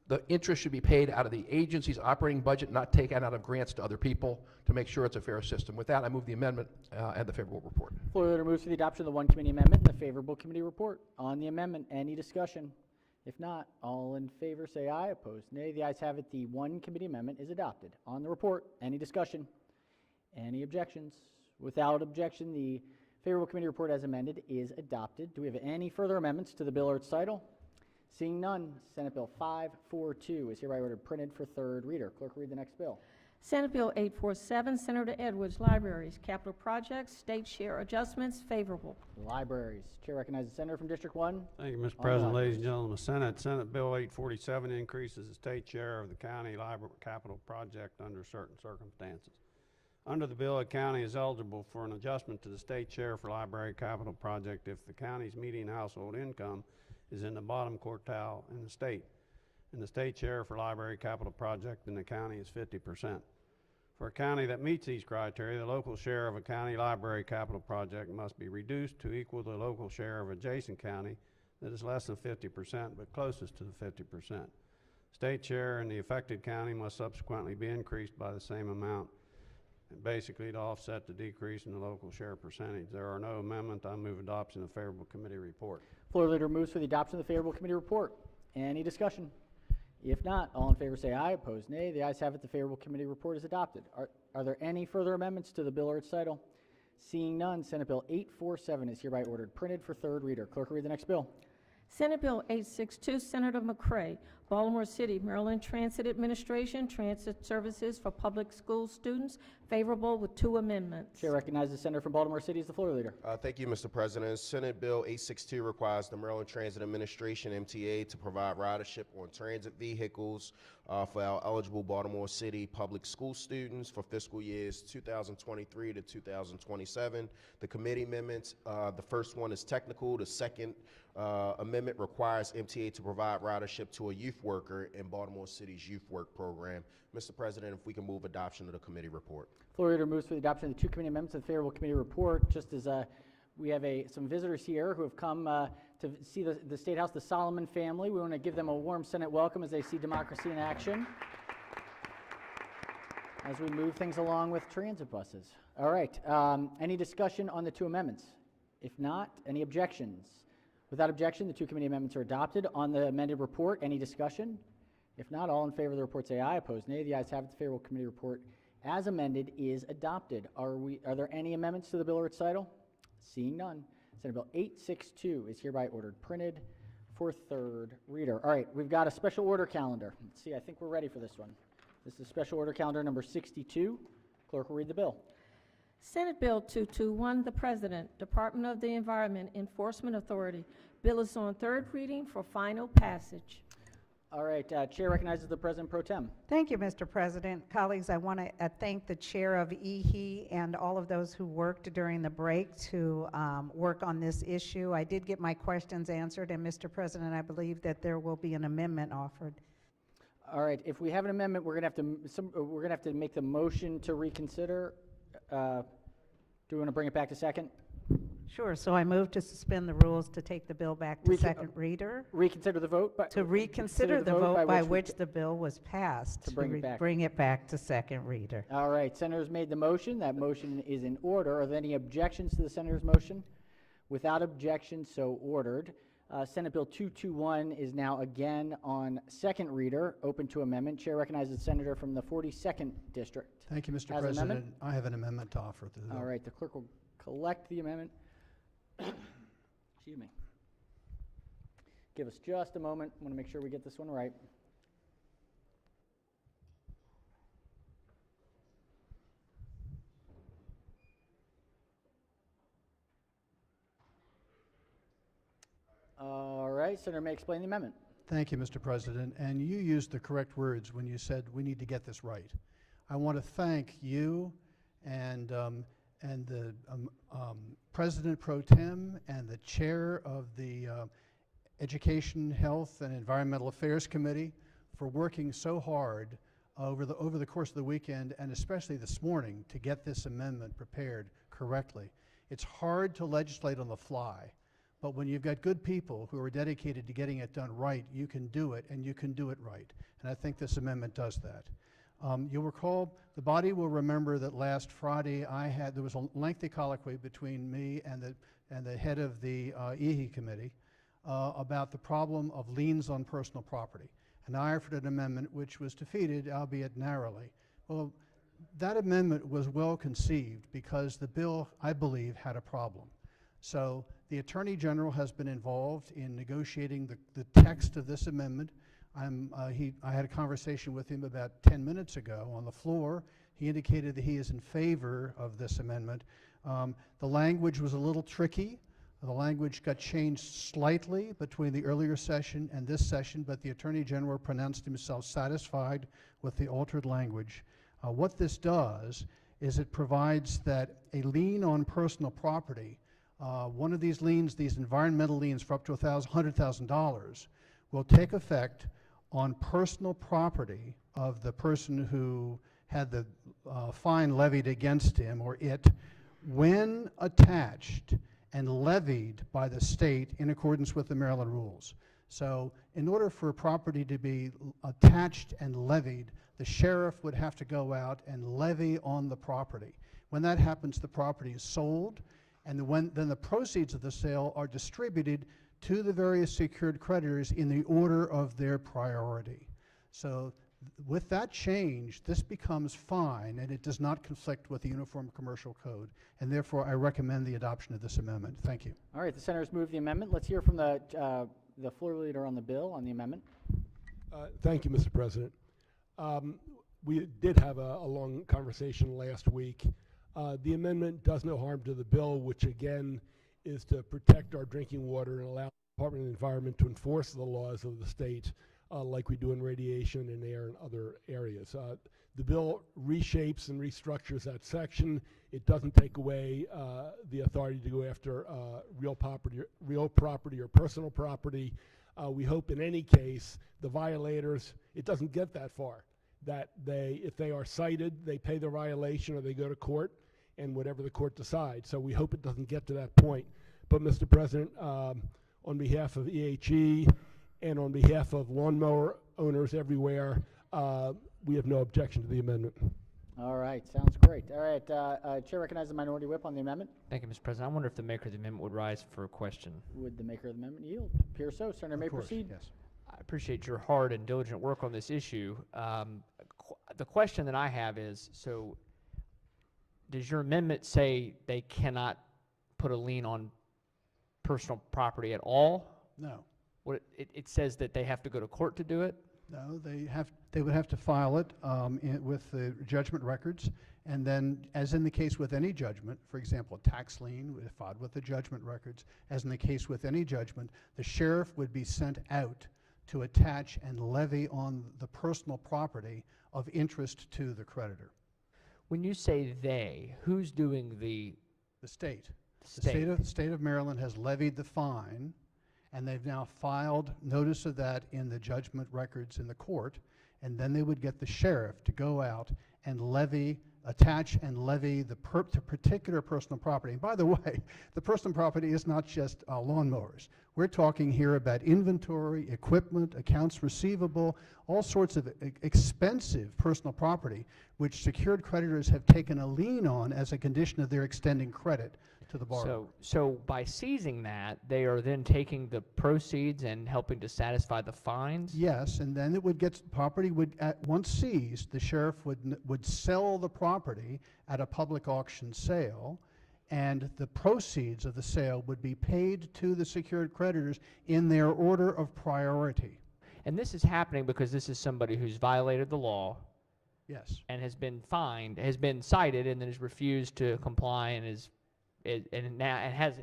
S4: the interest should be paid out of the agency's operating budget, not taken out of grants to other people, to make sure it's a fair system. With that, I move the amendment and the favorable report.
S1: Floor leader moves for the adoption of the 1 committee amendment and the favorable committee report. On the amendment, any discussion? If not, all in favor say aye. Opposed, nay. The ayes have it. The 1 committee amendment is adopted. On the report, any discussion? Any objections? Without objection, the favorable committee report as amended is adopted. Do we have any further amendments to the bill or its title? Seeing none, Senate Bill 542 is hereby ordered printed for third reader. Clerk will read the next bill.
S2: Senate Bill 847, Senator Edwards, Libraries, Capital Projects, State Share Adjustments, favorable.
S1: Libraries. Chair recognizes the senator from District 1.
S18: Thank you, Mr.
S1: On the
S18: President, ladies
S1: libraries.
S18: and gentlemen of the Senate. Senate Bill 847 increases the state share of the county library capital project under certain circumstances. Under the bill, a county is eligible for an adjustment to the state share for library capital project if the county's median household income is in the bottom quartile in the state, and the state share for library capital project in the county is 50%. For a county that meets these criteria, the local share of a county library capital project must be reduced to equal the local share of adjacent county that is less than 50% but closest to the 50%. State share in the affected county must subsequently be increased by the same amount, and basically to offset the decrease in the local share percentage. There are no amendments. I move adoption of the favorable committee report.
S1: Floor leader moves for the adoption of the favorable committee report. Any discussion? If not, all in favor say aye. Opposed, nay. The ayes have it. The favorable committee report is adopted. Are there any further amendments to the bill or its title? Seeing none, Senate Bill 847 is hereby ordered printed for third reader. Clerk will read the next bill.
S2: Senate Bill 862, Senator McCray, Baltimore City, Maryland Transit Administration, Transit Services for Public School Students, favorable with 2 amendments.
S1: Chair recognizes the senator from Baltimore City as the floor leader.
S19: Thank you, Mr. President. Senate Bill 862 requires the Maryland Transit Administration, MTA, to provide ridership on transit vehicles for our eligible Baltimore City public school students for fiscal years 2023 to 2027. The committee amendments, the first one is technical. The second amendment requires MTA to provide ridership to a youth worker in Baltimore City's youth work program. Mr. President, if we can move adoption of the committee report.
S1: Floor leader moves for the adoption of the 2 committee amendments to the favorable committee report. Just as we have some visitors here who have come to see the State House, the Solomon family. We want to give them a warm Senate welcome as they see democracy in action as we move things along with transit buses. All right. Any discussion on the 2 amendments? If not, any objections? Without objection, the 2 committee amendments are adopted. On the amended report, any discussion? If not, all in favor of the report say aye. Opposed, nay. The ayes have it. The favorable committee report as amended is adopted. Are there any amendments to the bill or its title? Seeing none, Senate Bill 862 is hereby ordered printed for third reader. All right, we've got a special order calendar. Let's see, I think we're ready for this one. This is special order calendar number 62. Clerk will read the bill.
S2: Senate Bill 221, the President, Department of the Environment Enforcement Authority. Bill is on third reading for final passage.
S1: All right, Chair recognizes the President Pro Tem.
S16: Thank you, Mr. President. Colleagues, I want to thank the chair of EHE and all of those who worked during the break to work on this issue. I did get my questions answered, and Mr. President, I believe that there will be an amendment offered.
S1: All right, if we have an amendment, we're going to have to make the motion to reconsider. Do we want to bring it back to second?
S16: Sure, so I move to suspend the rules to take the bill back to second reader.
S1: Reconsider the vote?
S16: To reconsider the vote by which the bill was passed.
S1: To bring it back.
S16: Bring it back to second reader.
S1: All right, Senator's made the motion. That motion is in order. Are there any objections to the Senator's motion? Without objection, so ordered. Senate Bill 221 is now again on second reader, open to amendment. Chair recognizes the Senator from the 42nd District.
S20: Thank you, Mr.
S1: Has
S20: President.
S1: amendment?
S20: I have an amendment to offer to the bill.
S1: All right, the clerk will collect the amendment. Excuse me. Give us just a moment. I want to make sure we get this one right. All right, Senator may explain the amendment.
S20: Thank you, Mr. President. And you used the correct words when you said we need to get this right. I want to thank you and the President Pro Tem and the Chair of the Education, Health, and Environmental Affairs Committee for working so hard over the course of the weekend and especially this morning to get this amendment prepared correctly. It's hard to legislate on the fly, but when you've got good people who are dedicated to getting it done right, you can do it, and you can do it right. And I think this amendment does that. You'll recall, the body will remember that last Friday there was a lengthy colloquy between me and the head of the EHE committee about the problem of liens on personal property. And I offered an amendment which was defeated, albeit narrowly. Well, that amendment was well conceived because the bill, I believe, had a problem. So the Attorney General has been involved in negotiating the text of this amendment. I had a conversation with him about 10 minutes ago on the floor. He indicated that he is in favor of this amendment. The language was a little tricky. The language got changed slightly between the earlier session and this session, but the Attorney General pronounced himself satisfied with the altered language. What this does is it provides that a lien on personal property, one of these liens, these environmental liens for up to $100,000, will take effect on personal property of the person who had the fine levied against him or it when attached and levied by the state in accordance with the Maryland rules. So in order for a property to be attached and levied, the sheriff would have to go out and levy on the property. When that happens, the property is sold, and then the proceeds of the sale are distributed to the various secured creditors in the order of their priority. So with that change, this becomes fine, and it does not conflict with the Uniform Commercial Code, and therefore I recommend the adoption of this amendment. Thank you.
S1: All right, the Senator has moved the amendment. Let's hear from the floor leader on the bill on the amendment.
S21: Thank you, Mr. President. We did have a long conversation last week. The amendment does no harm to the bill, which again is to protect our drinking water and allow the Department of the Environment to enforce the laws of the state like we do in radiation and air and other areas. The bill reshapes and restructures that section. It doesn't take away the authority to go after real property or personal property. We hope in any case the violators, it doesn't get that far, that if they are cited, they pay their violation or they go to court and whatever the court decides. So we hope it doesn't get to that point. But Mr. President, on behalf of EHE and on behalf of lawnmower owners everywhere, we have no objection to the amendment.
S1: All right, sounds great. All right, Chair recognizes the Minority Whip on the amendment.
S22: Thank you, Mr. President. I wonder if the maker of the amendment would rise for a question.
S1: Would the maker of the amendment yield? Appears so. Senator may proceed.
S20: Yes.
S22: I appreciate your hard and diligent work on this issue. The question that I have is, so does your amendment say they cannot put a lien on personal property at all?
S20: No.
S22: It says that they have to go to court to do it?
S20: No, they would have to file it with the judgment records, and then, as in the case with any judgment, for example, a tax lien would be filed with the judgment records. As in the case with any judgment, the sheriff would be sent out to attach and levy on the personal property of interest to the creditor.
S22: When you say they, who's doing the
S20: state?
S22: The
S20: state of Maryland has levied the fine, and they've now filed notice of that in the judgment records in the court, and then they would get the sheriff to go out and attach and levy the particular personal property. And by the way, the personal property is not just lawnmowers. We're talking here about inventory, equipment, accounts receivable, all sorts of expensive personal property, which secured creditors have taken a lien on as a condition of their extending credit to the borrower.
S22: So by seizing that, they are then taking the proceeds and helping to satisfy the fines?
S20: Yes, and then it would get, property would, once seized, the sheriff would sell the property at a public auction sale, and the proceeds of the sale would be paid to the secured creditors in their order of priority.
S22: And this is happening because this is somebody who's violated the law.
S20: Yes.
S22: And has been fined, has been cited, and then has refused to comply and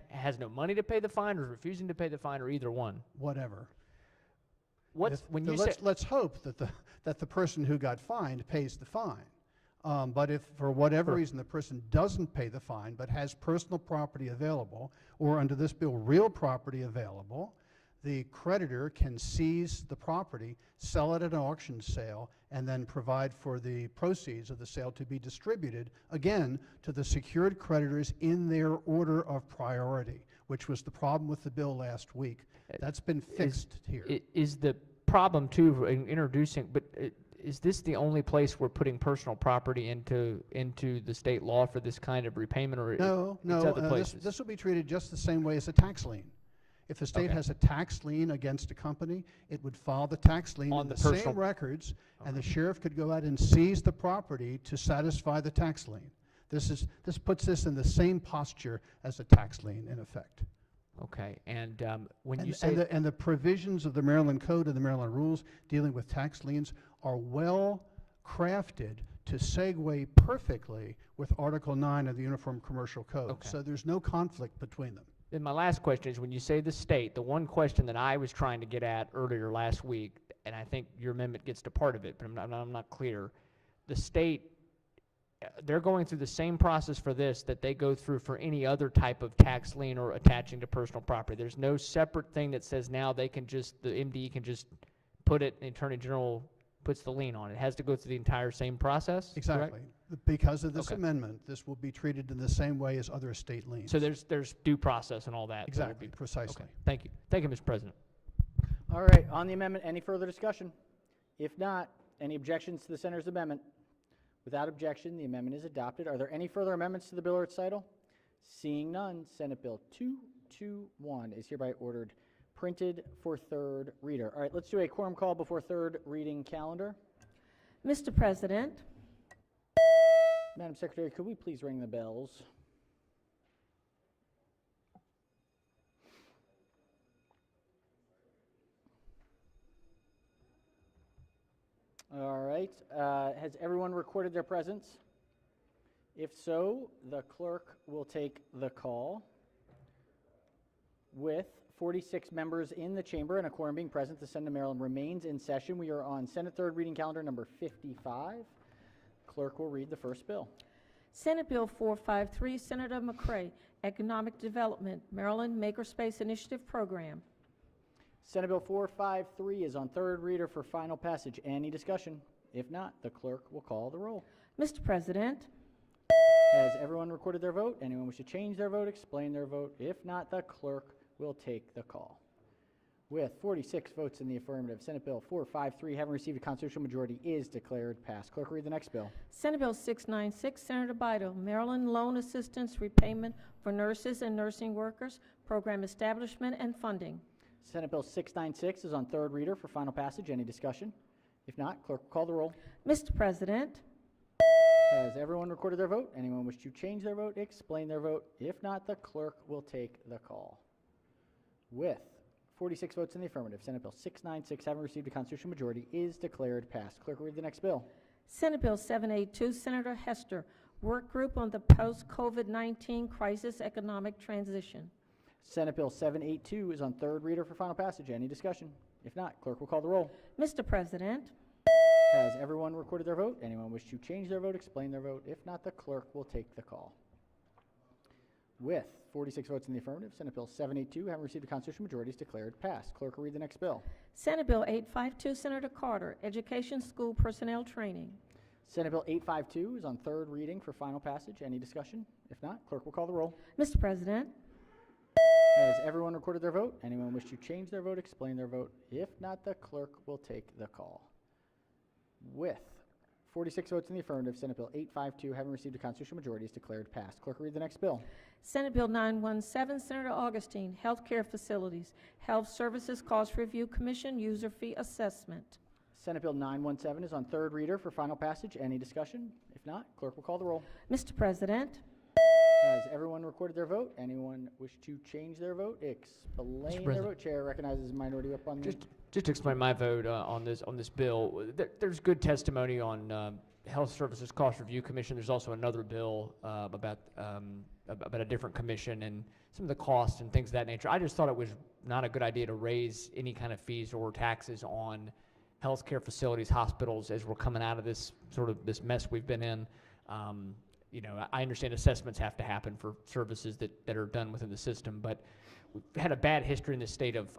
S22: has no money to pay the fine, or is refusing to pay the fine, or either one.
S20: Whatever.
S22: Say,
S20: let's hope that the person who got fined pays the fine. But if for whatever reason the person doesn't pay the fine but has personal property available, or under this bill real property available, the creditor can seize the property, sell it at an auction sale, and then provide for the proceeds of the sale to be distributed, again, to the secured creditors in their order of priority, which was the problem with the bill last week. That's been fixed here.
S22: Is the problem, too, in introducing, but is this the only place we're putting personal property into the state law for this kind of repayment, or
S20: no,
S22: it's other places?
S20: This will be treated just the same way as a tax lien. If the state has a tax lien against a company, it would file the tax lien on the same records, and the sheriff could go out and seize the property to satisfy the tax lien. This puts this in the same posture as a tax lien, in effect.
S22: Okay, and when you
S20: And,
S22: say
S20: and the provisions of the Maryland Code and the Maryland rules dealing with tax liens are well crafted to segue perfectly with Article 9 of the Uniform Commercial Code.
S22: Okay.
S20: So there's no conflict between them.
S22: then my last question is, when you say the state, the one question that I was trying to get at earlier last week, and I think your amendment gets to part of it, but I'm not clear. The state, they're going through the same process for this that they go through for any other type of tax lien or attaching to personal property. There's no separate thing that says now they can just, the MD can just put it, the Attorney General puts the lien on it. It has to go through the entire same process?
S20: Exactly.
S22: Correct?
S20: Because of this
S22: Okay.
S20: amendment, this will be treated in the same way as other estate liens.
S22: So there's due process and all that. that will
S20: Exactly,
S22: be-
S20: precisely.
S22: Okay, thank you. Thank you, Mr. President.
S1: All right, on the amendment, any further discussion? If not, any objections to the senator's amendment? Without objection, the amendment is adopted. Are there any further amendments to the bill or its title? Seeing none, Senate Bill 221 is hereby ordered printed for third reader. All right, let's do a quorum call before third reading calendar.
S2: Mr. President,
S1: Madam Secretary, could we please ring the bells? All right, has everyone recorded their presence? If so, the clerk will take the call. With 46 members in the chamber and a quorum being present, the Senate of Maryland remains in session. We are on Senate third reading calendar number 55. Clerk will read the first bill.
S2: Senate Bill 453, Senator McCray, Economic Development, Maryland Makerspace Initiative Program.
S1: Senate Bill 453 is on third reader for final passage. Any discussion? If not, the clerk will call the roll.
S2: Mr. President,
S1: Has everyone recorded their vote? Anyone wish to change their vote, explain their vote? If not, the clerk will take the call. With 46 votes in the affirmative, Senate Bill 453, having received a constitutional majority, is declared passed. Clerk will read the next bill.
S2: Senate Bill 696, Senator Bido, Maryland Loan Assistance Repayment for Nurses and Nursing Workers, Program Establishment and Funding.
S1: Senate Bill 696 is on third reader for final passage. Any discussion? If not, clerk will call the roll.
S2: Mr. President,
S1: Has everyone recorded their vote? Anyone wish to change their vote, explain their vote? If not, the clerk will take the call. With 46 votes in the affirmative, Senate Bill 696, having received a constitutional majority, is declared passed. Clerk will read the next bill.
S2: Senate Bill 782, Senator Hester, Work Group on the Post-COVID-19 Crisis Economic Transition.
S1: Senate Bill 782 is on third reader for final passage. Any discussion? If not, clerk will call the roll.
S2: Mr. President,
S1: Has everyone recorded their vote? Anyone wish to change their vote, explain their vote? If not, the clerk will take the call. With 46 votes in the affirmative, Senate Bill 782, having received a constitutional majority, is declared passed. Clerk will read the next bill.
S2: Senate Bill 852, Senator Carter, Education School Personnel Training.
S1: Senate Bill 852 is on third reading for final passage. Any discussion? If not, clerk will call the roll.
S2: Mr. President,
S1: Has everyone recorded their vote? Anyone wish to change their vote, explain their vote? If not, the clerk will take the call. With 46 votes in the affirmative, Senate Bill 852, having received a constitutional majority, is declared passed. Clerk will read the next bill.
S2: Senate Bill 917, Senator Augustine, Healthcare Facilities, Health Services Cost Review Commission User Fee Assessment.
S1: Senate Bill 917 is on third reader for final passage. Any discussion? If not, clerk will call the roll.
S2: Mr. President,
S1: Has everyone recorded their vote? Anyone wish to change their vote, explain their
S22: President.
S1: vote? Chair recognizes minority whip on the...
S22: Just to explain my vote on this bill, there's good testimony on Health Services Cost Review Commission. There's also another bill about a different commission and some of the costs and things of that nature. I just thought it was not a good idea to raise any kind of fees or taxes on healthcare facilities, hospitals, as we're coming out of this this mess we've been in. You know, I understand assessments have to happen for services that are done within the system, but we've had a bad history in the state of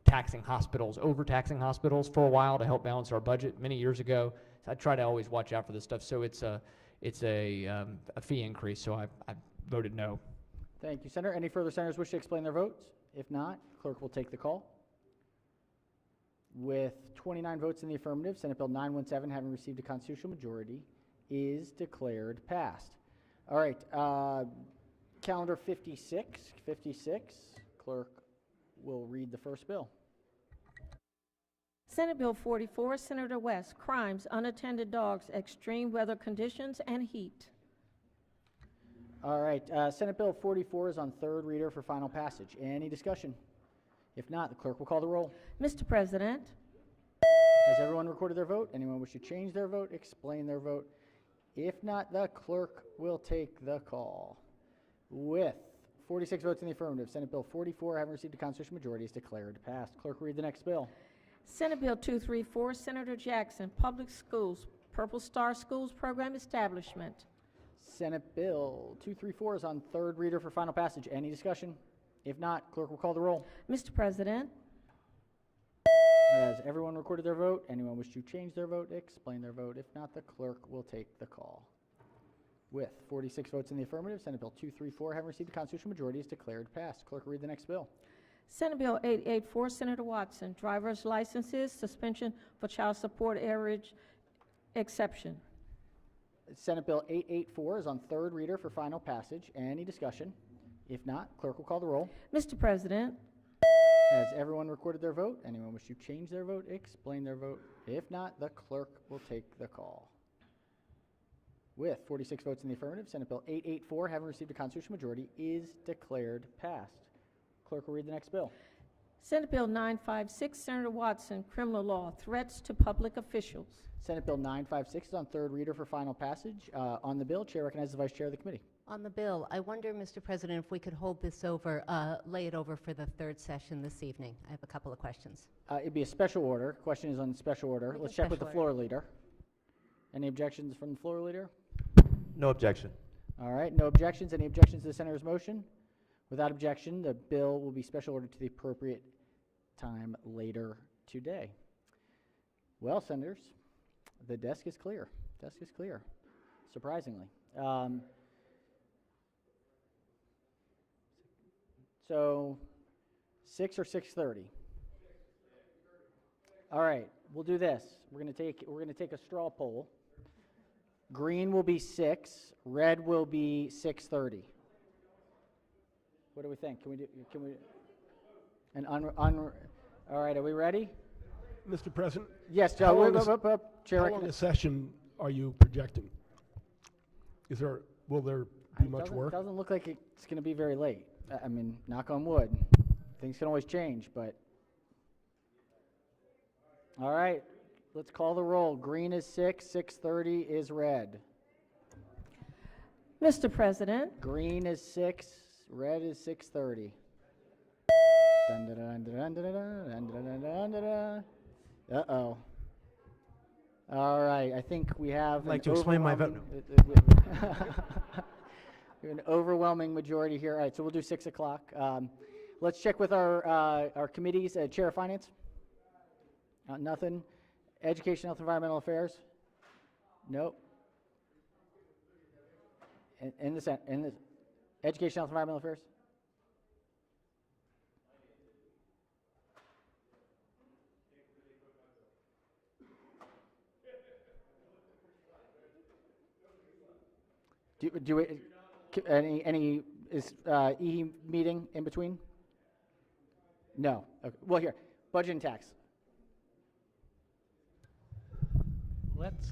S22: taxing hospitals, overtaxing hospitals for a while to help balance our budget many years ago. So I try to always watch out for this stuff. So it's a fee increase. So I voted no.
S1: Thank you, Senator. Any further senators wish to explain their votes? If not, clerk will take the call. With 29 votes in the affirmative, Senate Bill 917, having received a constitutional majority, is declared passed. All right, calendar 56, clerk will read the first bill.
S2: Senate Bill 44, Senator West, Crimes, Unattended Dogs, Extreme Weather Conditions, and Heat.
S1: All right, Senate Bill 44 is on third reader for final passage. Any discussion? If not, the clerk will call the roll.
S2: Mr. President,
S1: Has everyone recorded their vote? Anyone wish to change their vote, explain their vote? If not, the clerk will take the call. With 46 votes in the affirmative, Senate Bill 44, having received a constitutional majority, is declared passed. Clerk, read the next bill.
S2: Senate Bill 234, Senator Jackson, Public Schools, Purple Star Schools Program Establishment.
S1: Senate Bill 234 is on third reader for final passage. Any discussion? If not, clerk will call the roll.
S2: Mr. President,
S1: Has everyone recorded their vote? Anyone wish to change their vote, explain their vote? If not, the clerk will take the call. With 46 votes in the affirmative, Senate Bill 234, having received a constitutional majority, is declared passed. Clerk, read the next bill.
S2: Senate Bill 884, Senator Watson, driver's licenses, suspension for child support average exception.
S1: Senate Bill 884 is on third reader for final passage. Any discussion? If not, clerk will call the roll.
S2: Mr. President,
S1: Has everyone recorded their vote? Anyone wish to change their vote, explain their vote? If not, the clerk will take the call. With 46 votes in the affirmative, Senate Bill 884, having received a constitutional majority, is declared passed. Clerk will read the next bill.
S2: Senate Bill 956, Senator Watson, criminal law, threats to public officials.
S1: Senate Bill 956 is on third reader for final passage. On the bill, Chair recognizes the Vice Chair of the committee.
S10: On the bill, I wonder, Mr. President, if we could hold this over, lay it over for the third session this evening. I have a couple of questions.
S1: It'd be a special order. Question is on special order. Let's check with the floor leader. Any objections from the floor leader?
S5: No objection.
S1: All right, no objections. Any objections to the senator's motion? Without objection, the bill will be special ordered to the appropriate time later today. Well, senators, the desk is clear. Desk is clear, surprisingly. So 6 or 6:30? All right, we'll do this. We're going to take a straw poll. Green will be 6, red will be 6:30. What do we think? Can we all right, are we ready?
S21: Mr. President?
S1: Yes,
S21: How long
S1: Chair.
S21: how long a session are you projecting? Will there be much work?
S1: It doesn't look like it's going to be very late. I mean, knock on wood. Things can always change, but. All right, let's call the roll. Green is 6, 6:30 is red.
S2: Mr. President,
S1: Green is 6, red is 6:30. Uh-oh. All right, I think we have.
S5: I'd like to explain my vote.
S1: We have an overwhelming majority here. All right, so we'll do 6 o'clock. Let's check with our committees. Chair of Finance? Nothing. Education, Health, Environmental Affairs? Nope. In the Education, Health, Environmental Affairs? Any meeting in between? No. Okay. Well, here, budget and tax.
S6: Let's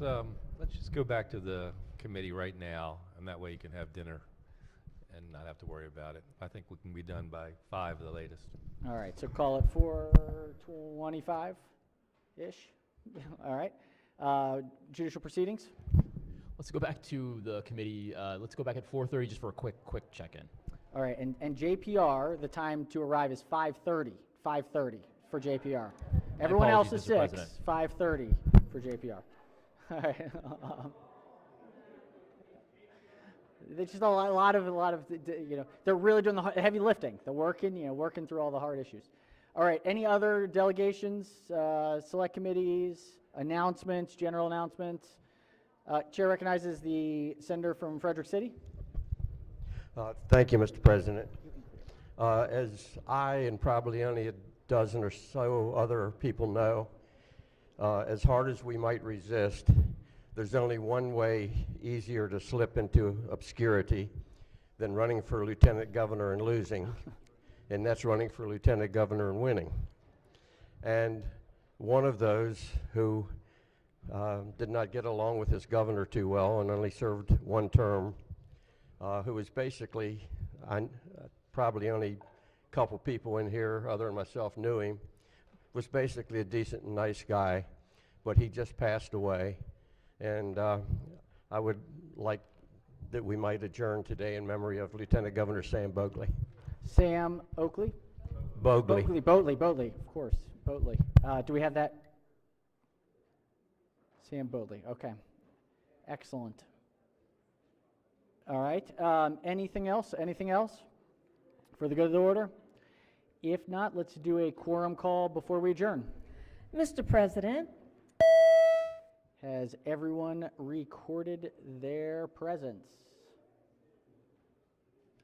S6: just go back to the committee right now, and that way you can have dinner and not have to worry about it. I think we can be done by 5 at the latest.
S1: All right, so call it 4:25-ish. All right. Judicial proceedings.
S23: Let's go back to the committee. Let's go back at 4:30 just for a quick check-in.
S1: All right, and JPR, the time to arrive is 5:30. 5:30 for JPR. Everyone else is 6. 5:30 for JPR. All right. There's just a lot of they're really doing the heavy lifting. They're working through all the hard issues. All right. Any other delegations, select committees, announcements, general announcements? Chair recognizes the senator from Frederick City.
S24: Thank you, Mr. President. As I and probably only a dozen or so other people know, as hard as we might resist, there's only one way easier to slip into obscurity than running for lieutenant governor and losing, and that's running for lieutenant governor and winning. And one of those who did not get along with his governor too well and only served one term who was basically, probably only a couple people in here other than myself knew him, was basically a decent and nice guy, but he just passed away. And I would like that we might adjourn today in memory of Lieutenant Governor Sam Bogley.
S1: Sam Oakley?
S24: Bogley.
S1: Boatley, of course, Boatley. Do we have that? Sam Boatley, okay. Excellent. All right, anything else? Anything else for the good of the order? If not, let's do a quorum call before we adjourn.
S2: Mr. President,
S1: Has everyone recorded their presence?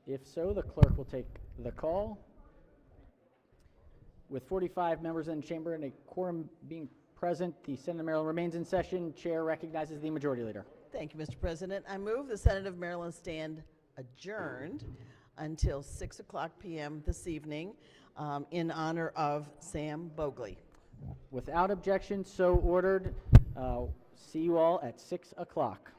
S1: If so, the clerk will take the call. With 45 members in the chamber and a quorum being present, the Senate of Maryland remains in session. Chair recognizes the Majority Leader.
S17: Thank you, Mr. President. I move the Senate of Maryland stand adjourned until 6 o'clock p.m. this evening in honor of Sam Bogley.
S1: Without objection, so ordered. See you all at 6 o'clock.